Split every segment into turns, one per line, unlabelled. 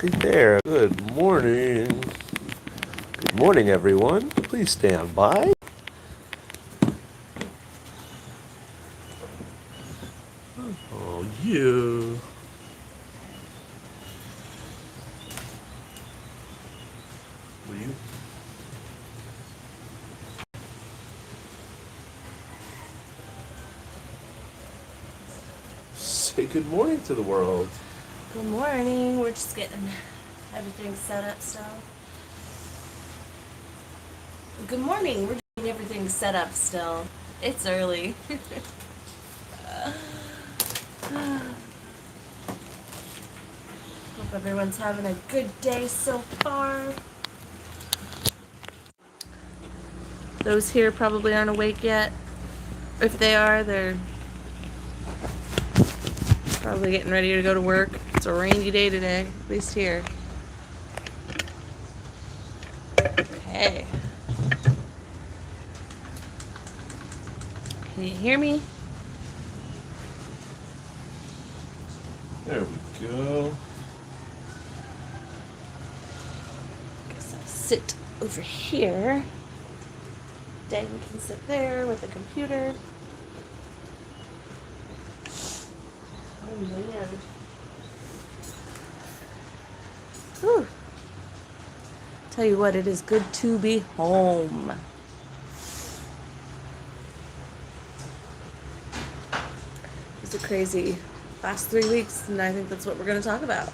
Right there. Good morning. Good morning, everyone. Please stand by. Oh, yeah. Will you? Say good morning to the world.
Good morning. We're just getting everything set up still. Good morning. We're getting everything set up still. It's early. Hope everyone's having a good day so far. Those here probably aren't awake yet. If they are, they're probably getting ready to go to work. It's a rainy day today, at least here. Okay. Can you hear me?
There we go.
Guess I'll sit over here. Dan can sit there with the computer. Oh man. Whew. Tell you what, it is good to be home. It's a crazy last 3 weeks, and I think that's what we're going to talk about.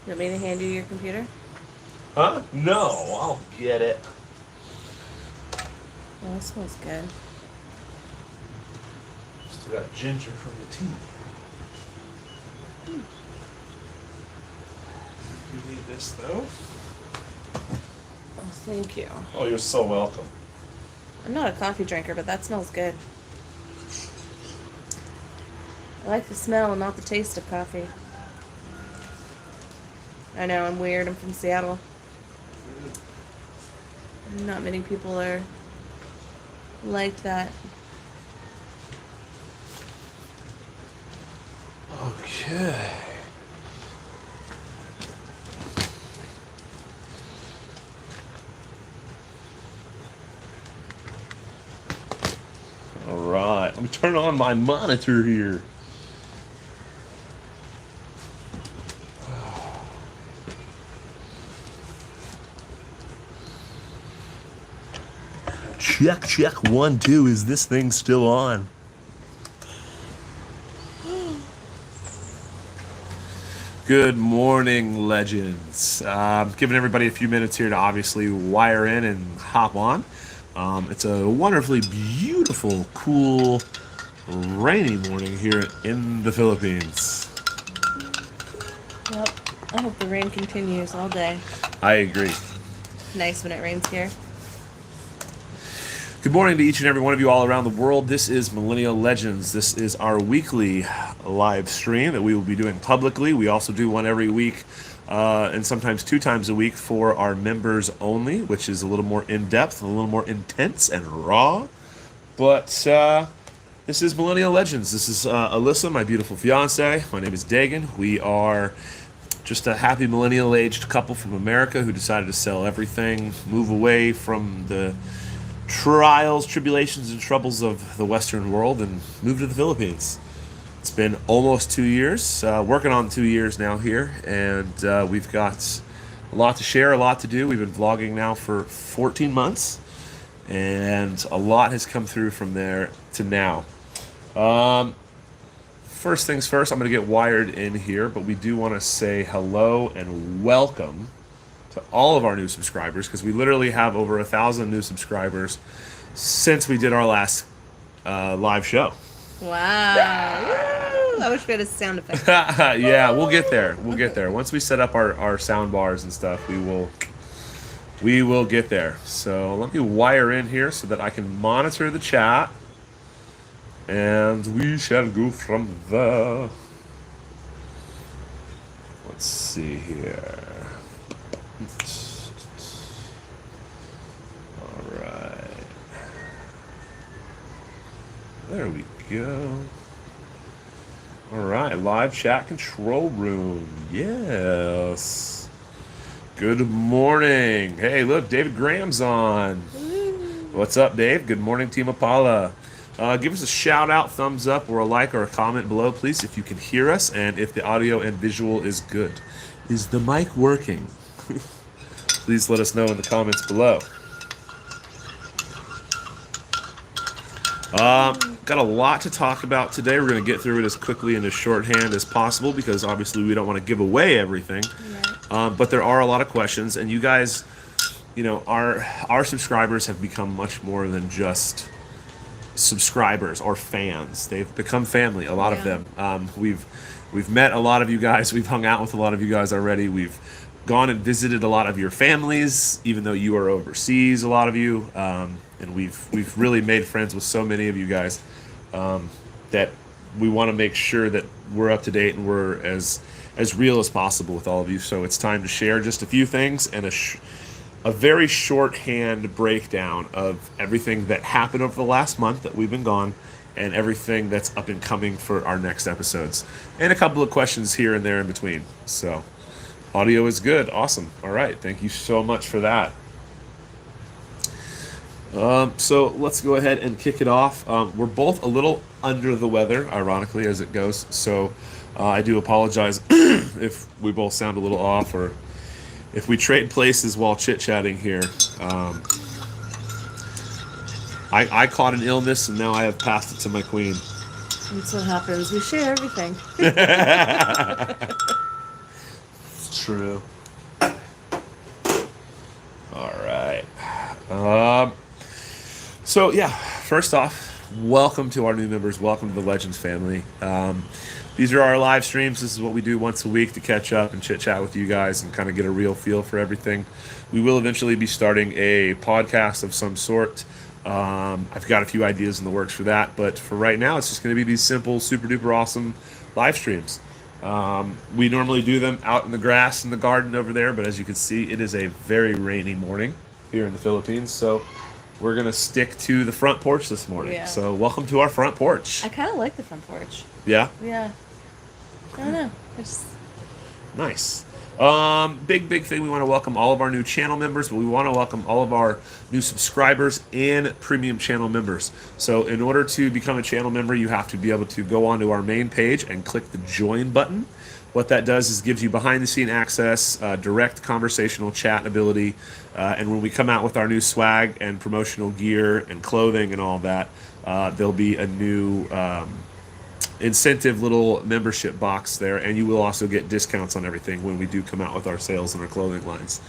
You want me to hand you your computer?
Huh? No, I'll get it.
Oh, that smells good.
Still got ginger from the tea. You need this, though?
Oh, thank you.
Oh, you're so welcome.
I'm not a coffee drinker, but that smells good. I like the smell and not the taste of coffee. I know, I'm weird. I'm from Seattle. Not many people are like that.
Okay. All right. Let me turn on my monitor here. Check, check, 1, 2. Is this thing still on? Good morning, legends. Giving everybody a few minutes here to obviously wire in and hop on. It's a wonderfully beautiful, cool, rainy morning here in the Philippines.
Yep. I hope the rain continues all day.
I agree.
Nice when it rains here.
Good morning to each and every one of you all around the world. This is Millennial Legends. This is our weekly live stream that we will be doing publicly. We also do one every week and sometimes 2 times a week for our members only, which is a little more in-depth, a little more intense and raw. But this is Millennial Legends. This is Alyssa, my beautiful fiance. My name is Dagan. We are just a happy millennial-aged couple from America who decided to sell everything, move away from the trials, tribulations, and troubles of the Western world and move to the Philippines. It's been almost 2 years, working on 2 years now here, and we've got a lot to share, a lot to do. We've been vlogging now for 14 months, and a lot has come through from there to now. First things first, I'm going to get wired in here, but we do want to say hello and welcome to all of our new subscribers, because we literally have over 1,000 new subscribers since we did our last live show.
Wow. Woo! I wish we had a sound effect.
Yeah, we'll get there. We'll get there. Once we set up our sound bars and stuff, we will get there. So let me wire in here so that I can monitor the chat, and we shall go from there. Let's see here. All right. There we go. All right, live chat control room. Yes. Good morning. Hey, look, David Graham's on. What's up, Dave? Good morning, Team Apala. Give us a shout out, thumbs up, or a like or a comment below, please, if you can hear us and if the audio and visual is good. Is the mic working? Please let us know in the comments below. Got a lot to talk about today. We're going to get through it as quickly and as shorthand as possible because obviously we don't want to give away everything.
Right.
But there are a lot of questions, and you guys, you know, our subscribers have become much more than just subscribers or fans. They've become family, a lot of them. We've met a lot of you guys. We've hung out with a lot of you guys already. We've gone and visited a lot of your families, even though you are overseas, a lot of you. And we've really made friends with so many of you guys that we want to make sure that we're up to date and we're as real as possible with all of you. So it's time to share just a few things and a very shorthand breakdown of everything that happened over the last month that we've been gone and everything that's up and coming for our next episodes. And a couple of questions here and there in between. So audio is good. Awesome. All right. Thank you so much for that. So let's go ahead and kick it off. We're both a little under the weather, ironically, as it goes. So I do apologize if we both sound a little off or if we trade places while chit-chatting here. I caught an illness and now I have passed it to my queen.
That's what happens. We share everything.
It's true. All right. So yeah, first off, welcome to our new members. Welcome to the Legends family. These are our live streams. This is what we do once a week to catch up and chit chat with you guys and kind of get a real feel for everything. We will eventually be starting a podcast of some sort. I've got a few ideas in the works for that, but for right now, it's just going to be these simple, super duper awesome live streams. We normally do them out in the grass in the garden over there, but as you can see, it is a very rainy morning here in the Philippines. So we're going to stick to the front porch this morning.
Yeah.
So welcome to our front porch.
I kind of like the front porch.
Yeah?
Yeah. I don't know.
Nice. Big thing. We want to welcome all of our new channel members, but we want to welcome all of our new subscribers and premium channel members. So in order to become a channel member, you have to be able to go onto our main page and click the join button. What that does is gives you behind the scene access, direct conversational chat ability. And when we come out with our new swag and promotional gear and clothing and all that, there'll be a new incentive little membership box there, and you will also get discounts on everything when we do come out with our sales and our clothing lines.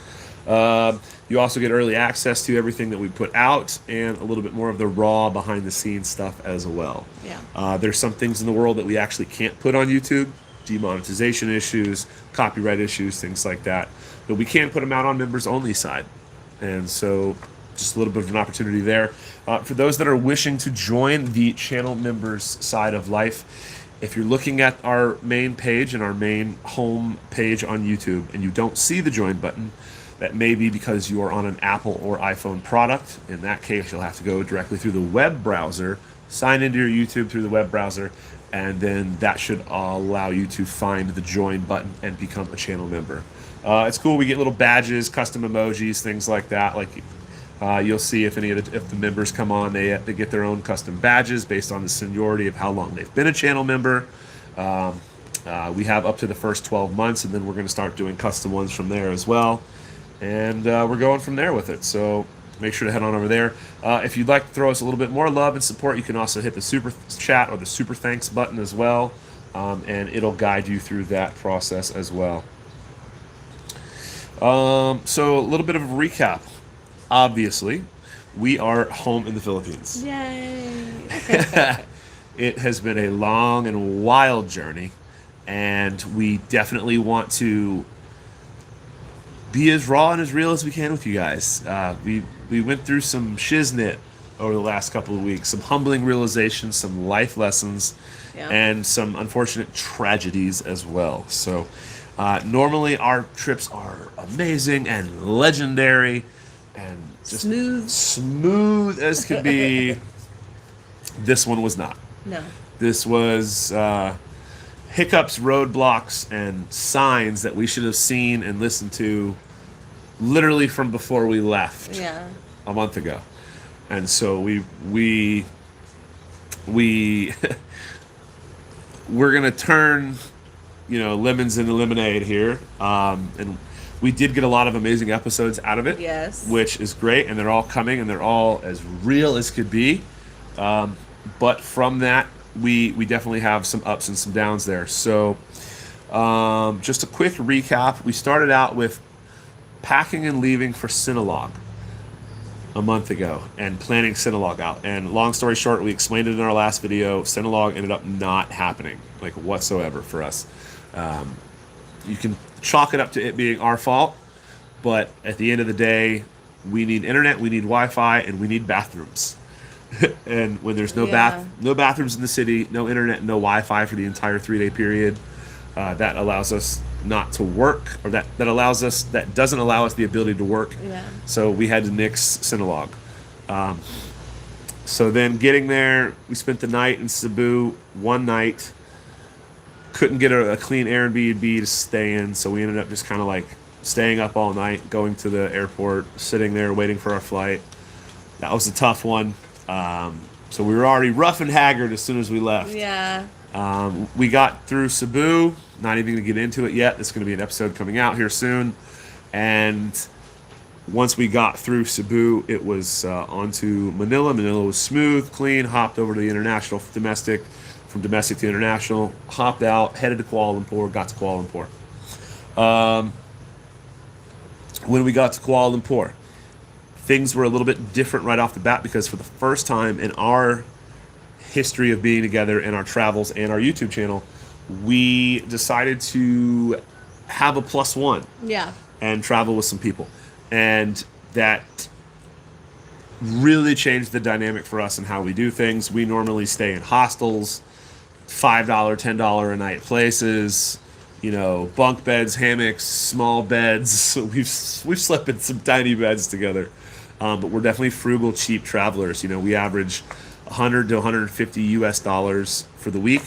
You also get early access to everything that we put out and a little bit more of the raw behind the scenes stuff as well.
Yeah.
There's some things in the world that we actually can't put on YouTube, demonetization issues, copyright issues, things like that, but we can put them out on members only side. And so just a little bit of an opportunity there. For those that are wishing to join the channel members side of life, if you're looking at our main page and our main home page on YouTube and you don't see the join button, that may be because you are on an Apple or iPhone product. In that case, you'll have to go directly through the web browser, sign into your YouTube through the web browser, and then that should allow you to find the join button and become a channel member. It's cool. We get little badges, custom emojis, things like that. Like you'll see if if the members come on, they get their own custom badges based on the seniority of how long they've been a channel member. We have up to the first 12 months, and then we're going to start doing custom ones from there as well. And we're going from there with it. So make sure to head on over there. If you'd like to throw us a little bit more love and support, you can also hit the super chat or the super thanks button as well. And it'll guide you through that process as well. So a little bit of a recap. Obviously, we are home in the Philippines.
Yay.
It has been a long and wild journey, and we definitely want to be as raw and as real as we can with you guys. We went through some shiznit over the last couple of weeks. Some humbling realizations, some life lessons,
Yeah.
and some unfortunate tragedies as well. So, normally our trips are amazing and legendary and just
Smooth.
smooth as could be. This one was not.
No.
This was hiccups, roadblocks, and signs that we should have seen and listened to literally from before we left
Yeah.
a month ago. And so we we're gonna turn, lemons into lemonade here. And we did get a lot of amazing episodes out of it.
Yes.
Which is great, and they're all coming, and they're all as real as could be. But from that, we definitely have some ups and some downs there. So, just a quick recap. We started out with packing and leaving for Sinulog a month ago and planning Sinulog out. And long story short, we explained it in our last video. Sinulog ended up not happening, like whatsoever for us. You can chalk it up to it being our fault, but at the end of the day, we need internet, we need Wi-Fi, and we need bathrooms. And when there's no bathrooms in the city, no internet, no Wi-Fi for the entire 3-day period, that allows us not to work, or that doesn't allow us the ability to work.
Yeah.
So we had to nix Sinulog. So then getting there, we spent the night in Cebu, one night. Couldn't get a clean Airbnb to stay in, so we ended up just kind of like staying up all night, going to the airport, sitting there waiting for our flight. That was a tough one. So we were already rough and haggard as soon as we left.
Yeah.
We got through Cebu, not even going to get into it yet. There's going to be an episode coming out here soon. And once we got through Cebu, it was on to Manila. Manila was smooth, clean, hopped over to the international, domestic, from domestic to international, hopped out, headed to Kuala Lumpur, got to Kuala Lumpur. When we got to Kuala Lumpur, things were a little bit different right off the bat because for the first time in our history of being together in our travels and our YouTube channel, we decided to have a +1
Yeah.
and travel with some people. And that really changed the dynamic for us and how we do things. We normally stay in hostels, $5, $10 a night places, bunk beds, hammocks, small beds. We've slept in some tiny beds together. But we're definitely frugal, cheap travelers. We average $100 to $150 for the week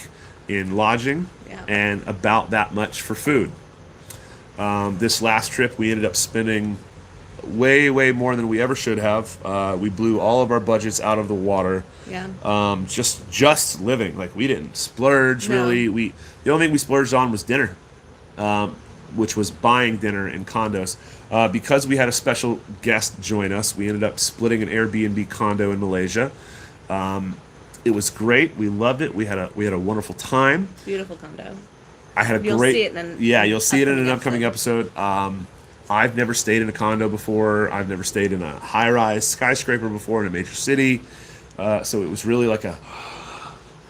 in lodging,
Yeah.
and about that much for food. This last trip, we ended up spending way, way more than we ever should have. We blew all of our budgets out of the water.
Yeah.
Just living. Like, we didn't splurge,
No.
really. The only thing we splurged on was dinner, which was buying dinner in condos. Because we had a special guest join us, we ended up splitting an Airbnb condo in Malaysia. It was great. We loved it. We had a wonderful time.
Beautiful condo.
I had a
You'll
great.
see it in
you'll see it in an
upcoming
upcoming episode. I've never stayed in a condo before. I've never stayed in a high-rise skyscraper before in a major city. So it was really like a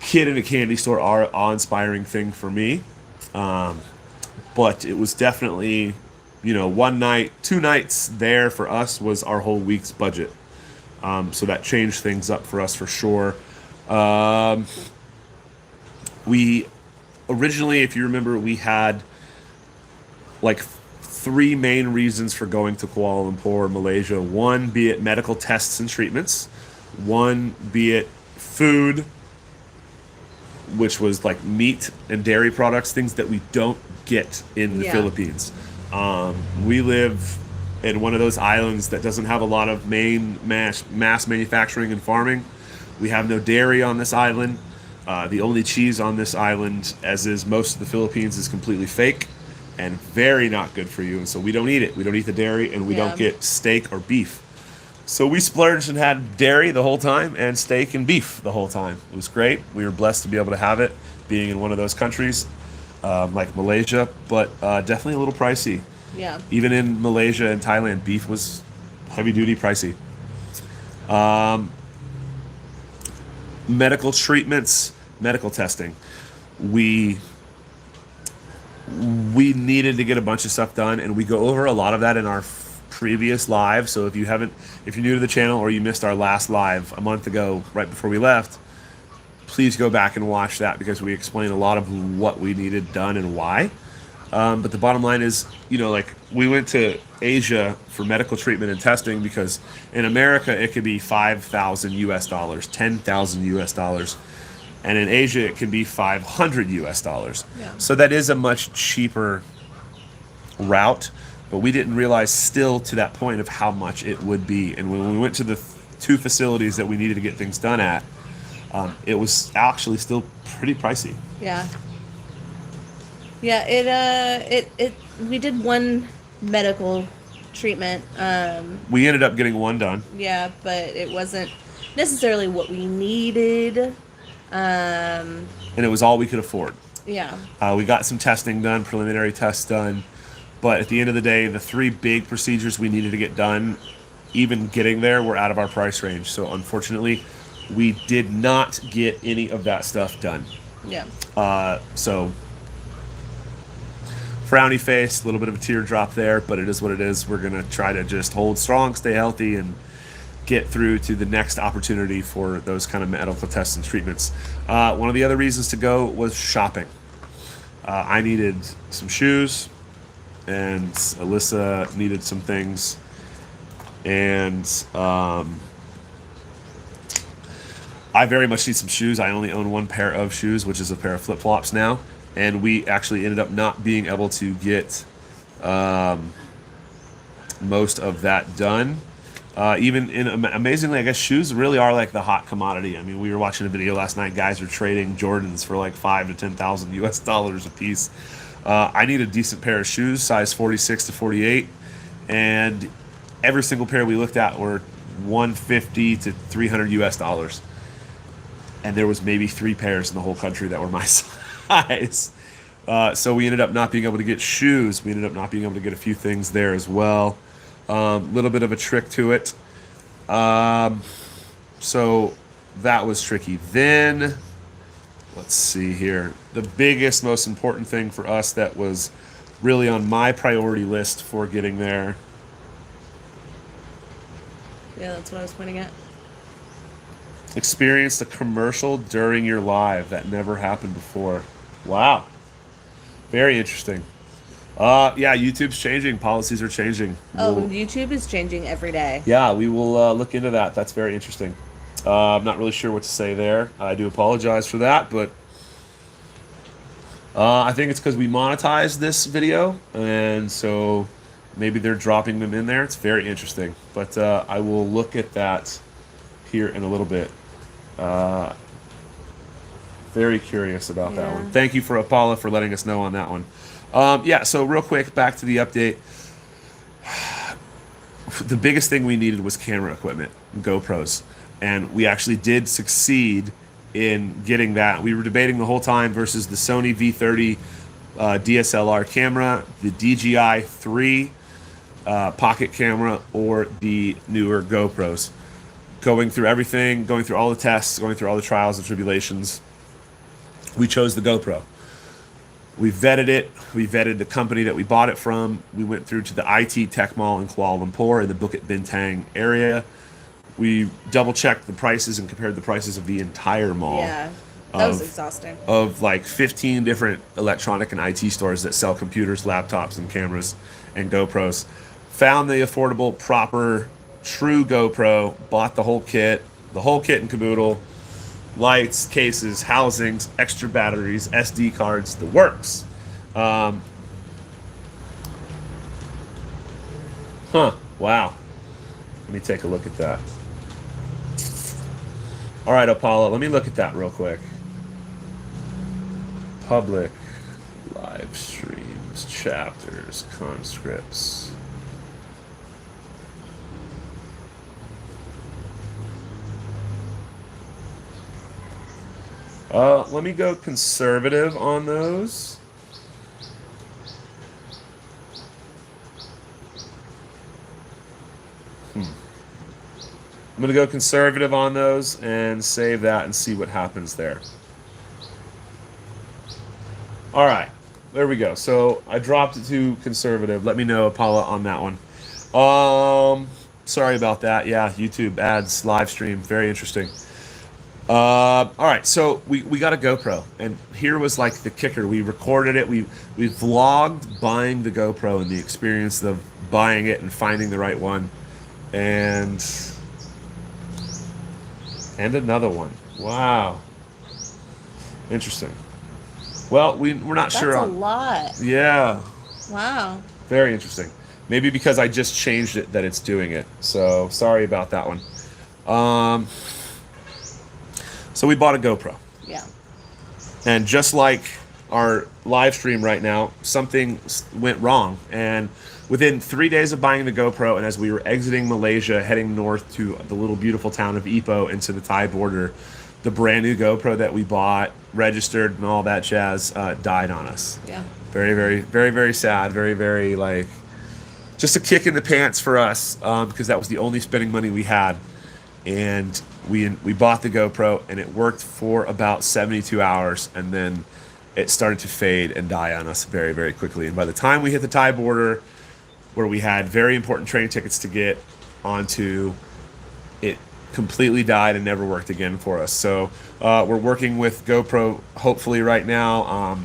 kid in a candy store awe-inspiring thing for me. But it was definitely, one night, 2 nights there for us was our whole week's budget. So that changed things up for us for sure. We originally, if you remember, we had like 3 main reasons for going to Kuala Lumpur, Malaysia. One, be it medical tests and treatments. One, be it food, which was like meat and dairy products, things that we don't get in the Philippines. We live in one of those islands that doesn't have a lot of mass manufacturing and farming. We have no dairy on this island. The only cheese on this island, as is most of the Philippines, is completely fake and very not good for you. And so we don't eat it. We don't eat the dairy, and we don't get steak or beef. So we splurged and had dairy the whole time and steak and beef the whole time. It was great. We were blessed to be able to have it, being in one of those countries like Malaysia, but definitely a little pricey.
Yeah.
Even in Malaysia and Thailand, beef was heavy-duty pricey. Medical treatments, medical testing. We needed to get a bunch of stuff done, and we go over a lot of that in our previous live. So if you're new to the channel or you missed our last live a month ago, right before we left, please go back and watch that because we explain a lot of what we needed done and why. But the bottom line is, like we went to Asia for medical treatment and testing because in America it could be 5,000 US dollars, 10,000 US dollars. And in Asia it can be 500 US dollars.
Yeah.
So that is a much cheaper route, but we didn't realize still to that point of how much it would be. And when we went to the two facilities that we needed to get things done at, it was actually still pretty pricey.
Yeah. Yeah, we did one medical treatment.
We ended up getting one done.
Yeah, but it wasn't necessarily what we needed.
And it was all we could afford.
Yeah.
We got some testing done, preliminary tests done, but at the end of the day, the three big procedures we needed to get done, even getting there, were out of our price range. So unfortunately, we did not get any of that stuff done.
Yeah.
So frowny face, a little bit of a teardrop there, but it is what it is. We're going to try to just hold strong, stay healthy, and get through to the next opportunity for those kind of medical tests and treatments. One of the other reasons to go was shopping. I needed some shoes, and Alyssa needed some things. And I very much need some shoes. I only own one pair of shoes, which is a pair of flip-flops now. And we actually ended up not being able to get most of that done. Amazingly, I guess shoes really are like the hot commodity. I mean, we were watching a video last night. Guys are trading Jordans for like 5,000 to 10,000 US dollars a piece. I need a decent pair of shoes, size 46 to 48, and every single pair we looked at were 150 to 300 US dollars. And there was maybe 3 pairs in the whole country that were my size. So we ended up not being able to get shoes. We ended up not being able to get a few things there as well. Little bit of a trick to it. So that was tricky. Then, let's see here. The biggest, most important thing for us that was really on my priority list for getting there.
Yeah, that's what I was pointing at.
Experienced a commercial during your live. That never happened before. Wow. Very interesting. Yeah, YouTube's changing. Policies are changing.
YouTube is changing every day.
Yeah, we will look into that. That's very interesting. I'm not really sure what to say there. I do apologize for that, but I think it's because we monetized this video, and so maybe they're dropping them in there. It's very interesting. But I will look at that here in a little bit. Very curious about that one. Thank you for Paula for letting us know on that one. Yeah, so real quick, back to the update. The biggest thing we needed was camera equipment, GoPros. And we actually did succeed in getting that. We were debating the whole time versus the Sony V30 DSLR camera, the DJI 3 pocket camera, or the newer GoPros. Going through everything, going through all the tests, going through all the trials and tribulations, we chose the GoPro. We vetted it. We vetted the company that we bought it from. We went through to the IT Tech Mall in Kuala Lumpur in the Bukit Bintang area. We double-checked the prices and compared the prices of the entire mall.
Yeah, that was exhausting.
Of like 15 different electronic and IT stores that sell computers, laptops, and cameras and GoPros. Found the affordable, proper, true GoPro. Bought the whole kit and caboodle. Lights, cases, housings, extra batteries, SD cards, the works. Wow. Let me take a look at that. All right, Apollo, let me look at that real quick. Public, live streams, chapters, conscripts. Let me go conservative on those. I'm going to go conservative on those and save that and see what happens there. All right, there we go. So I dropped it to conservative. Let me know, Paula, on that one. Sorry about that. Yeah, YouTube ads, live stream, very interesting. All right, so we got a GoPro, and here was like the kicker. We recorded it. We vlogged buying the GoPro and the experience of buying it and finding the right one, and another one. Wow, interesting. Well, we're not
That's
sure
a
on.
lot.
Yeah,
Wow.
very interesting. Maybe because I just changed it that it's doing it. So sorry about that one. Um, so we bought a GoPro.
Yeah.
And just like our live stream right now, something went wrong. And within 3 days of buying the GoPro, and as we were exiting Malaysia, heading north to the little beautiful town of Ipoh into the Thai border, the brand new GoPro that we bought, registered, and all that jazz died on us.
Yeah.
Very, very, very, very sad. Very, very like just a kick in the pants for us because that was the only spending money we had. And we bought the GoPro, and it worked for about 72 hours, and then it started to fade and die on us very, very quickly. And by the time we hit the Thai border, where we had very important train tickets to get onto, it completely died and never worked again for us. So we're working with GoPro hopefully right now.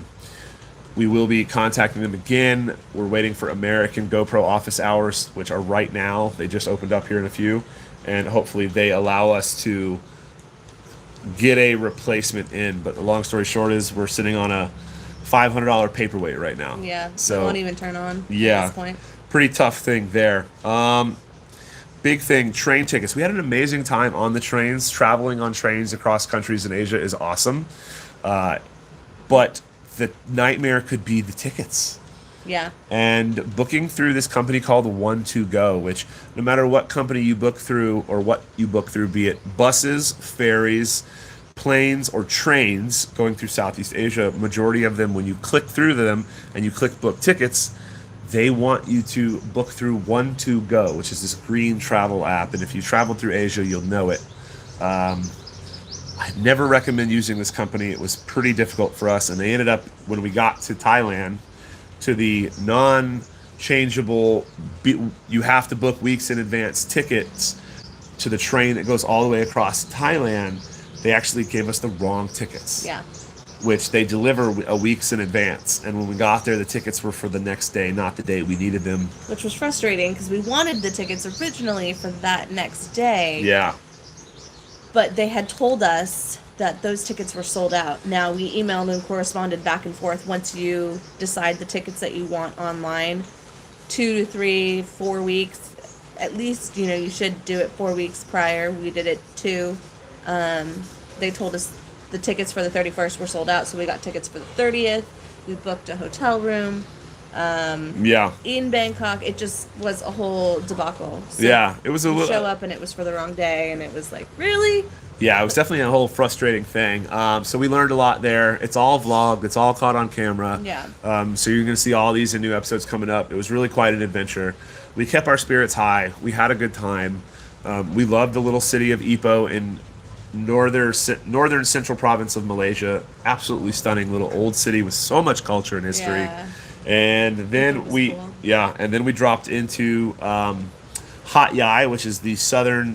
We will be contacting them again. We're waiting for American GoPro office hours, which are right now. They just opened up here in a few. And hopefully they allow us to get a replacement in. But the long story short is we're sitting on a $500 paperweight right now.
Yeah.
So
it won't even turn on at
yeah,
this point.
pretty tough thing there. Big thing, train tickets. We had an amazing time on the trains. Traveling on trains across countries in Asia is awesome. But the nightmare could be the tickets.
Yeah.
And booking through this company called One2Go, which no matter what company you book through or what you book through, be it buses, ferries, planes, or trains going through Southeast Asia, majority of them, when you click through them and you click book tickets, they want you to book through One2Go, which is this green travel app. And if you traveled through Asia, you'll know it. I never recommend using this company. It was pretty difficult for us. And they ended up, when we got to Thailand, to the non-changeable, you have to book weeks in advance tickets to the train that goes all the way across Thailand, they actually gave us the wrong tickets.
Yeah.
Which they deliver a weeks in advance. And when we got there, the tickets were for the next day, not the day we needed them.
Which was frustrating because we wanted the tickets originally for that next day.
Yeah.
But they had told us that those tickets were sold out. Now we emailed and corresponded back and forth. Once you decide the tickets that you want online, 2 to 3, 4 weeks, at least, you should do it 4 weeks prior. We did it 2. They told us the tickets for the 31st were sold out, so we got tickets for the 30th. We booked a hotel room.
Yeah.
In Bangkok, it just was a whole debacle. So
Yeah, it was a little.
show up and it was for the wrong day, and it was like, really?
Yeah, it was definitely a whole frustrating thing. So we learned a lot there. It's all vlogged. It's all caught on camera.
Yeah.
So you're going to see all these in new episodes coming up. It was really quite an adventure. We kept our spirits high. We had a good time. We loved the little city of Ipoh in northern central province of Malaysia. Absolutely stunning little old city with so much culture and history.
Yeah.
And then
That was
we,
cool.
yeah, and then we dropped into Hat Yai, which is the southern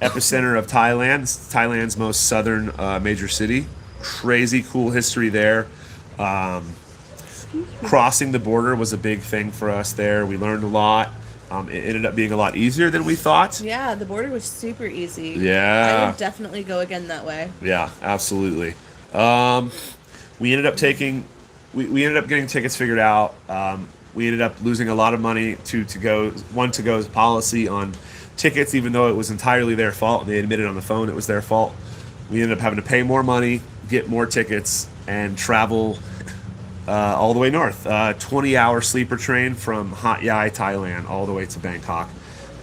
epicenter of Thailand. It's Thailand's most southern major city. Crazy cool history there. Crossing the border was a big thing for us there. We learned a lot. It ended up being a lot easier than we thought.
Yeah, the border was super easy.
Yeah.
I would definitely go again that way.
Yeah, absolutely. We ended up we ended up getting tickets figured out. We ended up losing a lot of money to One2Go's policy on tickets, even though it was entirely their fault. They admitted on the phone it was their fault. We ended up having to pay more money, get more tickets, and travel all the way north. 20-hour sleeper train from Hat Yai, Thailand, all the way to Bangkok.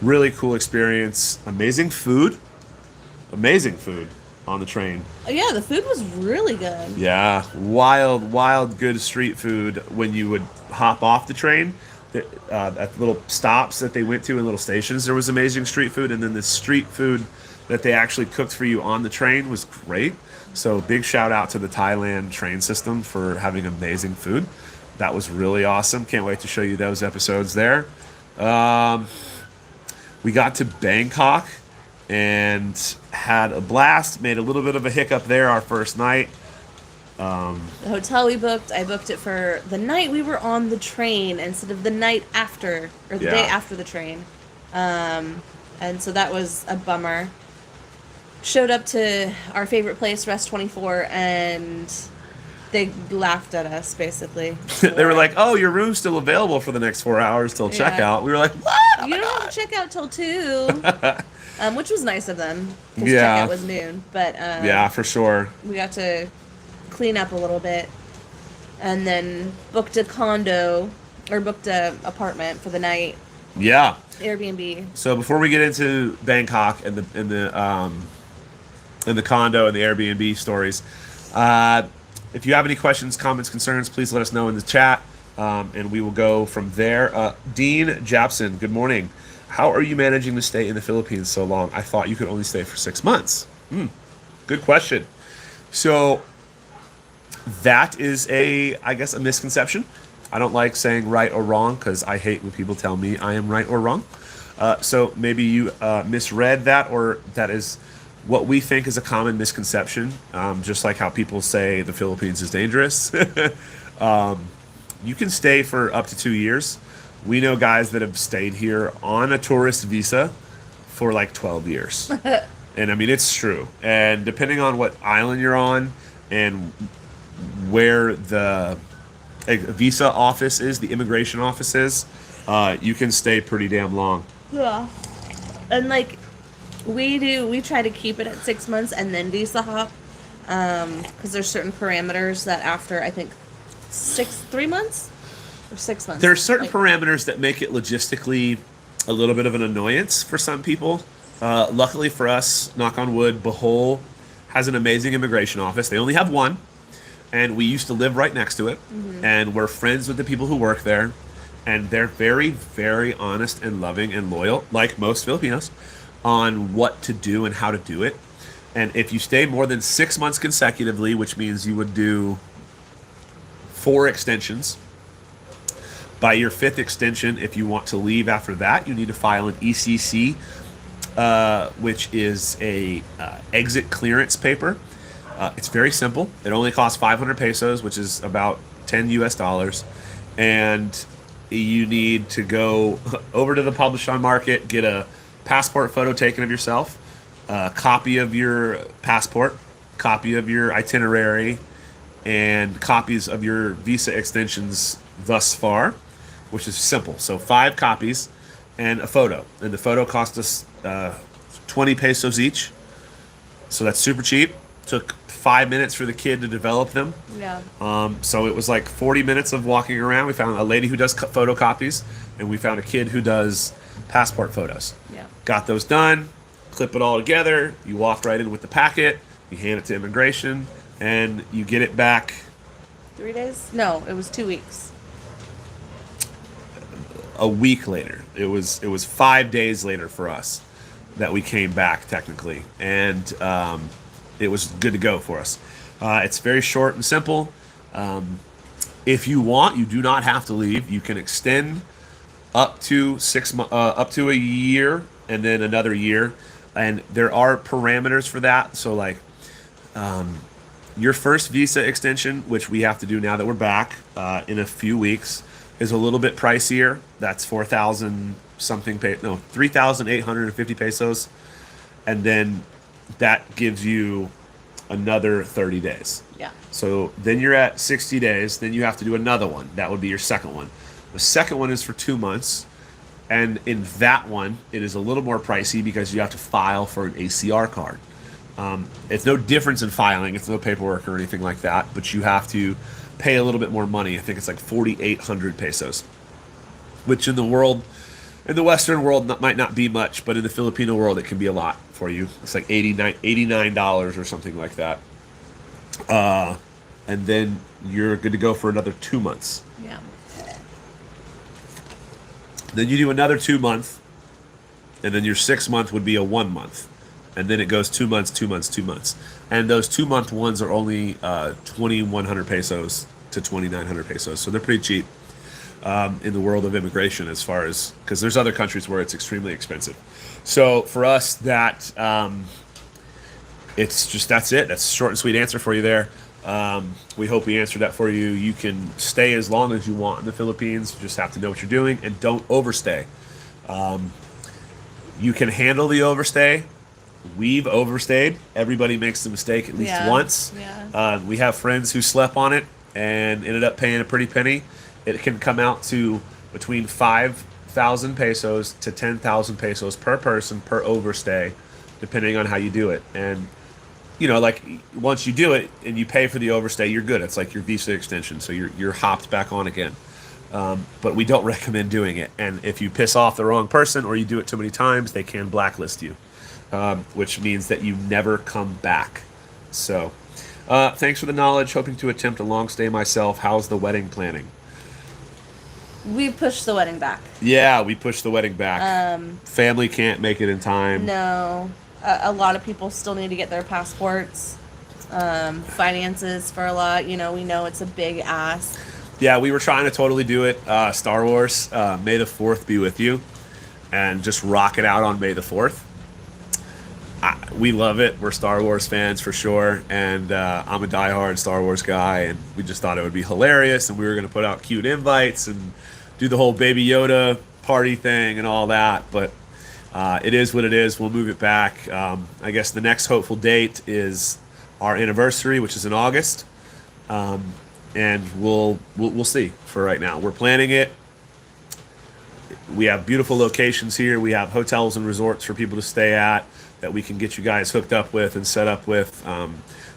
Really cool experience. Amazing food on the train.
Yeah, the food was really good.
Yeah, wild, good street food when you would hop off the train. At little stops that they went to in little stations, there was amazing street food, and then the street food that they actually cooked for you on the train was great. So big shout out to the Thailand train system for having amazing food. That was really awesome. Can't wait to show you those episodes there. We got to Bangkok and had a blast. Made a little bit of a hiccup there our first night.
The hotel we booked, I booked it for the night we were on the train instead of the night after, or the day
Yeah.
after the train. And so that was a bummer. Showed up to our favorite place, Rest 24, and they laughed at us, basically.
They were like, "Oh, your room's still available for the next 4 hours till
Yeah.
checkout." We were like, "What? Oh
You
my
don't
God."
have to check out till 2, which was nice of them, because
Yeah.
checkout was noon. But
Yeah, for sure.
we got to clean up a little bit, and then booked a condo, or booked a apartment for the night,
Yeah.
Airbnb.
So before we get into Bangkok and the condo and the Airbnb stories, if you have any questions, comments, concerns, please let us know in the chat, and we will go from there. Dean Japson, good morning. How are you managing to stay in the Philippines so long? I thought you could only stay for 6 months. Good question. So that is I guess, a misconception. I don't like saying right or wrong because I hate when people tell me I am right or wrong. So maybe you misread that, or that is what we think is a common misconception. Just like how people say the Philippines is dangerous. You can stay for up to 2 years. We know guys that have stayed here on a tourist visa for like 12 years. And I mean, it's true. And depending on what island you're on and where the visa office is, the immigration office is, you can stay pretty damn long.
Yeah. And like we try to keep it at 6 months and then visa hop, because there's certain parameters that after, I think, 3 months or 6 months.
There are certain
like,
parameters that make it logistically a little bit of an annoyance for some people. Luckily for us, knock on wood, Bohol has an amazing immigration office. They only have one, and we used to live right next to it, and we're friends with the people who work there, and they're very, very honest and loving and loyal, like most Filipinos, on what to do and how to do it. And if you stay more than 6 months consecutively, which means you would do 4 extensions, by your 5th extension, if you want to leave after that, you need to file an ECC, which is a exit clearance paper. It's very simple. It only costs 500 pesos, which is about 10 US dollars. And you need to go over to the Publishon Market, get a passport photo taken of yourself, a copy of your passport, copy of your itinerary, and copies of your visa extensions thus far, which is simple. So 5 copies and a photo. And the photo cost us 20 pesos each. So that's super cheap. Took 5 minutes for the kid to develop them.
Yeah.
So it was like 40 minutes of walking around. We found a lady who does photocopies, and we found a kid who does passport photos.
Yeah.
Got those done, clip it all together. You walk right in with the packet, you hand it to immigration, and you get it back
3 days? No, it was 2 weeks.
a week later. It was 5 days later for us that we came back technically, and it was good to go for us. It's very short and simple. If you want, you do not have to leave. You can extend up to up to a year, and then another year, and there are parameters for that. So like, your first visa extension, which we have to do now that we're back in a few weeks, is a little bit pricier. That's 4,000 something, 3,850 pesos, and then that gives you another 30 days.
Yeah.
So then you're at 60 days. Then you have to do another one. That would be your second one. The second one is for 2 months, and in that one, it is a little more pricey because you have to file for an ACR card. It's no difference in filing. It's no paperwork or anything like that, but you have to pay a little bit more money. I think it's like 4,800 pesos, which in the Western world might not be much, but in the Filipino world, it can be a lot for you. It's like $89 or something like that. And then you're good to go for another 2 months.
Yeah.
Then you do another 2 months, and then your 6 month would be a 1 month. And then it goes 2 months, 2 months, 2 months. And those 2 month ones are only 2,100 pesos to 2,900 pesos. So they're pretty cheap. in the world of immigration, as far as, because there's other countries where it's extremely expensive. So for us, that it's just, that's it. That's a short and sweet answer for you there. We hope we answered that for you. You can stay as long as you want in the Philippines. You just have to know what you're doing and don't overstay. You can handle the overstay. We've overstayed. Everybody makes the mistake at least once.
Yeah.
We have friends who slept on it and ended up paying a pretty penny. It can come out to between 5,000 pesos to 10,000 pesos per person per overstay, depending on how you do it. And like, once you do it and you pay for the overstay, you're good. It's like your visa extension, so you're hopped back on again. But we don't recommend doing it. And if you piss off the wrong person or you do it too many times, they can blacklist you, which means that you never come back. So, thanks for the knowledge. Hoping to attempt a long stay myself. How's the wedding planning?
We pushed the wedding back.
Yeah, we pushed the wedding back. Family can't make it in time.
No. A lot of people still need to get their passports. Finances for a lot. We know it's a big ask.
Yeah, we were trying to totally do it. Star Wars, May the 4th be with you. And just rock it out on May the 4th. We love it. We're Star Wars fans for sure. And I'm a diehard Star Wars guy. And we just thought it would be hilarious. And we were going to put out cute invites and do the whole Baby Yoda party thing and all that. But it is what it is. We'll move it back. I guess the next hopeful date is our anniversary, which is in August. And we'll see. For right now, we're planning it. We have beautiful locations here. We have hotels and resorts for people to stay at that we can get you guys hooked up with and set up with.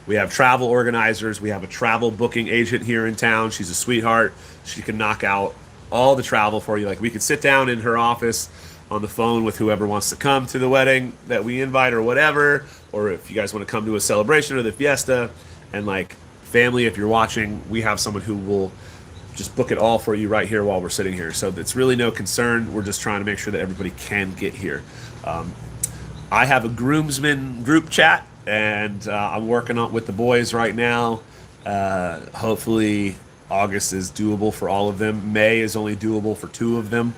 We have travel organizers. We have a travel booking agent here in town. She's a sweetheart. She can knock out all the travel for you. Like, we could sit down in her office on the phone with whoever wants to come to the wedding that we invite or whatever, or if you guys want to come to a celebration or the fiesta. And like, family, if you're watching, we have someone who will just book it all for you right here while we're sitting here. So it's really no concern. We're just trying to make sure that everybody can get here. I have a groomsmen group chat, and I'm working on with the boys right now. Hopefully August is doable for all of them. May is only doable for 2 of them.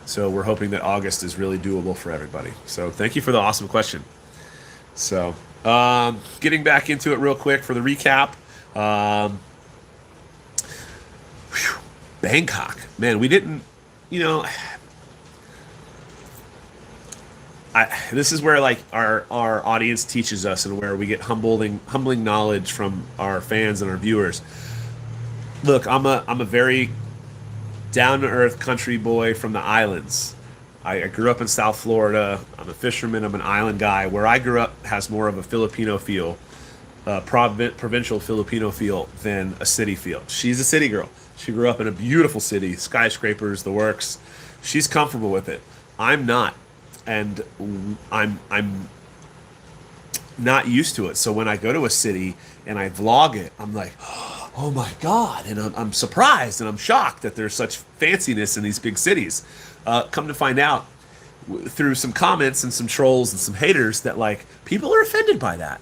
So we're hoping that August is really doable for everybody. So thank you for the awesome question. So getting back into it real quick for the recap. Bangkok, man, we didn't, this is where like our audience teaches us, and where we get humbling knowledge from our fans and our viewers. Look, I'm a very down to earth country boy from the islands. I grew up in South Florida. I'm a fisherman. I'm an island guy. Where I grew up has more of a Filipino feel, provincial Filipino feel than a city feel. She's a city girl. She grew up in a beautiful city, skyscrapers, the works. She's comfortable with it. I'm not, and I'm not used to it. So when I go to a city and I vlog it, I'm like, oh my God, and I'm surprised and I'm shocked that there's such fanciness in these big cities. Come to find out through some comments and some trolls and some haters that like people are offended by that.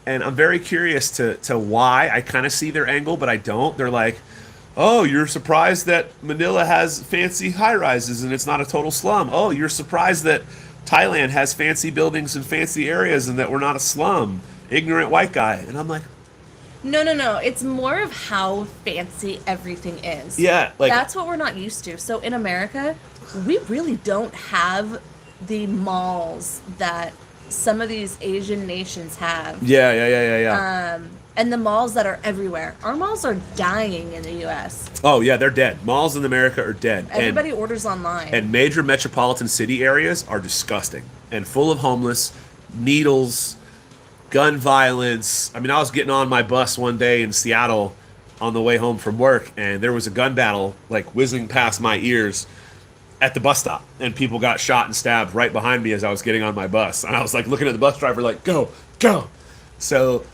And I'm very curious to why. I kind of see their angle, but I don't. They're like, oh, you're surprised that Manila has fancy high-rises and it's not a total slum. Oh, you're surprised that Thailand has fancy buildings and fancy areas and that we're not a slum. Ignorant white guy. And I'm like,
No. It's more of how fancy everything is.
yeah, like,
That's what we're not used to. So in America, we really don't have the malls that some of these Asian nations have.
yeah.
And the malls that are everywhere. Our malls are dying in the U.S.
Oh, yeah, they're dead. Malls in America are dead.
Everybody orders online.
And major metropolitan city areas are disgusting and full of homeless, needles, gun violence. I mean, I was getting on my bus one day in Seattle on the way home from work, and there was a gun battle like whizzing past my ears at the bus stop, and people got shot and stabbed right behind me as I was getting on my bus. And I was like looking at the bus driver like, go. So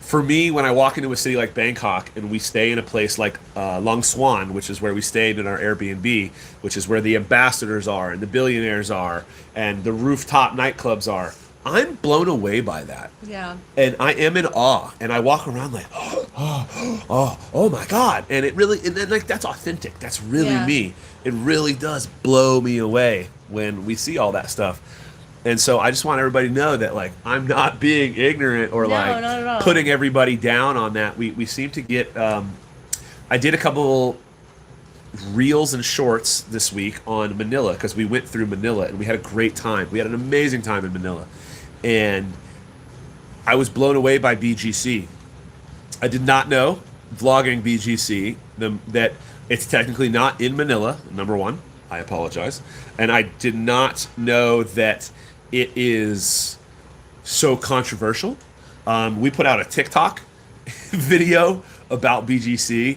for me, when I walk into a city like Bangkok and we stay in a place like Long Swan, which is where we stayed in our Airbnb, which is where the ambassadors are and the billionaires are and the rooftop nightclubs are, I'm blown away by that.
Yeah.
And I am in awe, and I walk around like, oh my God. And it really, and then like, that's authentic. That's really
Yeah.
me. It really does blow me away when we see all that stuff. And so I just want everybody to know that, like, I'm not being ignorant or
No,
like
not at all.
putting everybody down on that. We seem to get, I did a couple reels and shorts this week on Manila because we went through Manila and we had a great time. We had an amazing time in Manila. And I was blown away by BGC. I did not know, vlogging BGC, that it's technically not in Manila, number one. I apologize. And I did not know that it is so controversial. We put out a TikTok video about BGC,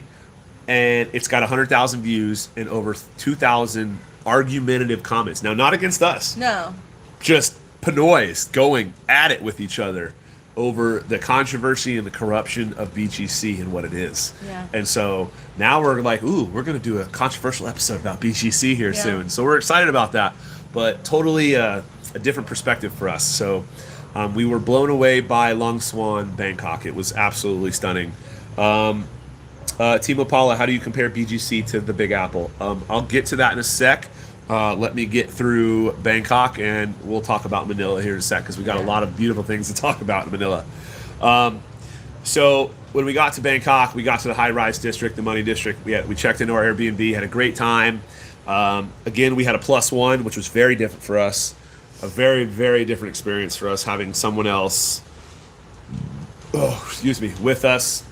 and it's got 100,000 views and over 2,000 argumentative comments. Now, not against us,
No.
just Pinoys going at it with each other over the controversy and the corruption of BGC and what it is.
Yeah.
And so now we're like, ooh, we're going to do a controversial episode about BGC here
Yeah.
soon. So we're excited about that, but totally a different perspective for us. So we were blown away by Long Swan, Bangkok. It was absolutely stunning. Timo Paula, how do you compare BGC to the Big Apple? I'll get to that in a sec. Let me get through Bangkok, and we'll talk about Manila here in a sec because we got a lot of beautiful things to talk about in Manila. So when we got to Bangkok, we got to the high-rise district, the money district. We checked into our Airbnb, had a great time. Again, we had a +1, which was very different for us. A very, very different experience for us having someone else, with us.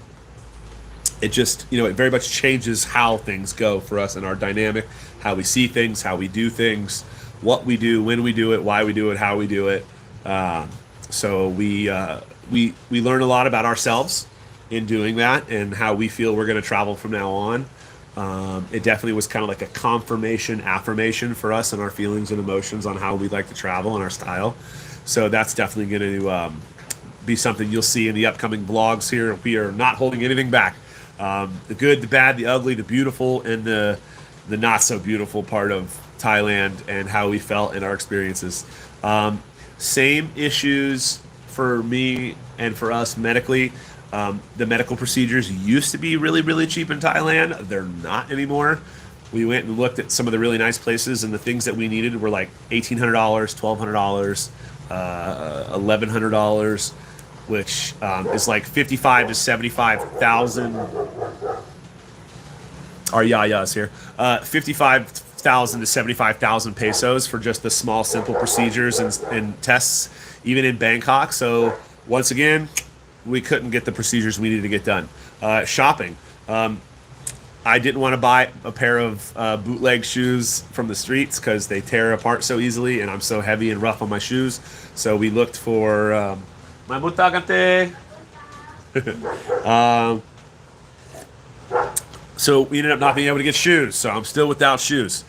It just, it very much changes how things go for us and our dynamic, how we see things, how we do things, what we do, when we do it, why we do it, how we do it. So we learn a lot about ourselves in doing that and how we feel we're going to travel from now on. It definitely was kind of like a confirmation, affirmation for us and our feelings and emotions on how we like to travel and our style. So that's definitely going to be something you'll see in the upcoming vlogs here. We are not holding anything back. The good, the bad, the ugly, the beautiful, and the not so beautiful part of Thailand and how we felt in our experiences. Same issues for me and for us medically. The medical procedures used to be really, really cheap in Thailand. They're not anymore. We went and looked at some of the really nice places, and the things that we needed were like $1,800, $1,200, $1,100, which is like 55 to 75,000. Our yayas here. 55,000 to 75,000 pesos for just the small, simple procedures and tests, even in Bangkok. So once again, we couldn't get the procedures we needed to get done. Shopping. I didn't want to buy a pair of bootleg shoes from the streets because they tear apart so easily, and I'm so heavy and rough on my shoes. So we looked for my mutagante. So we ended up not being able to get shoes. So I'm still without shoes.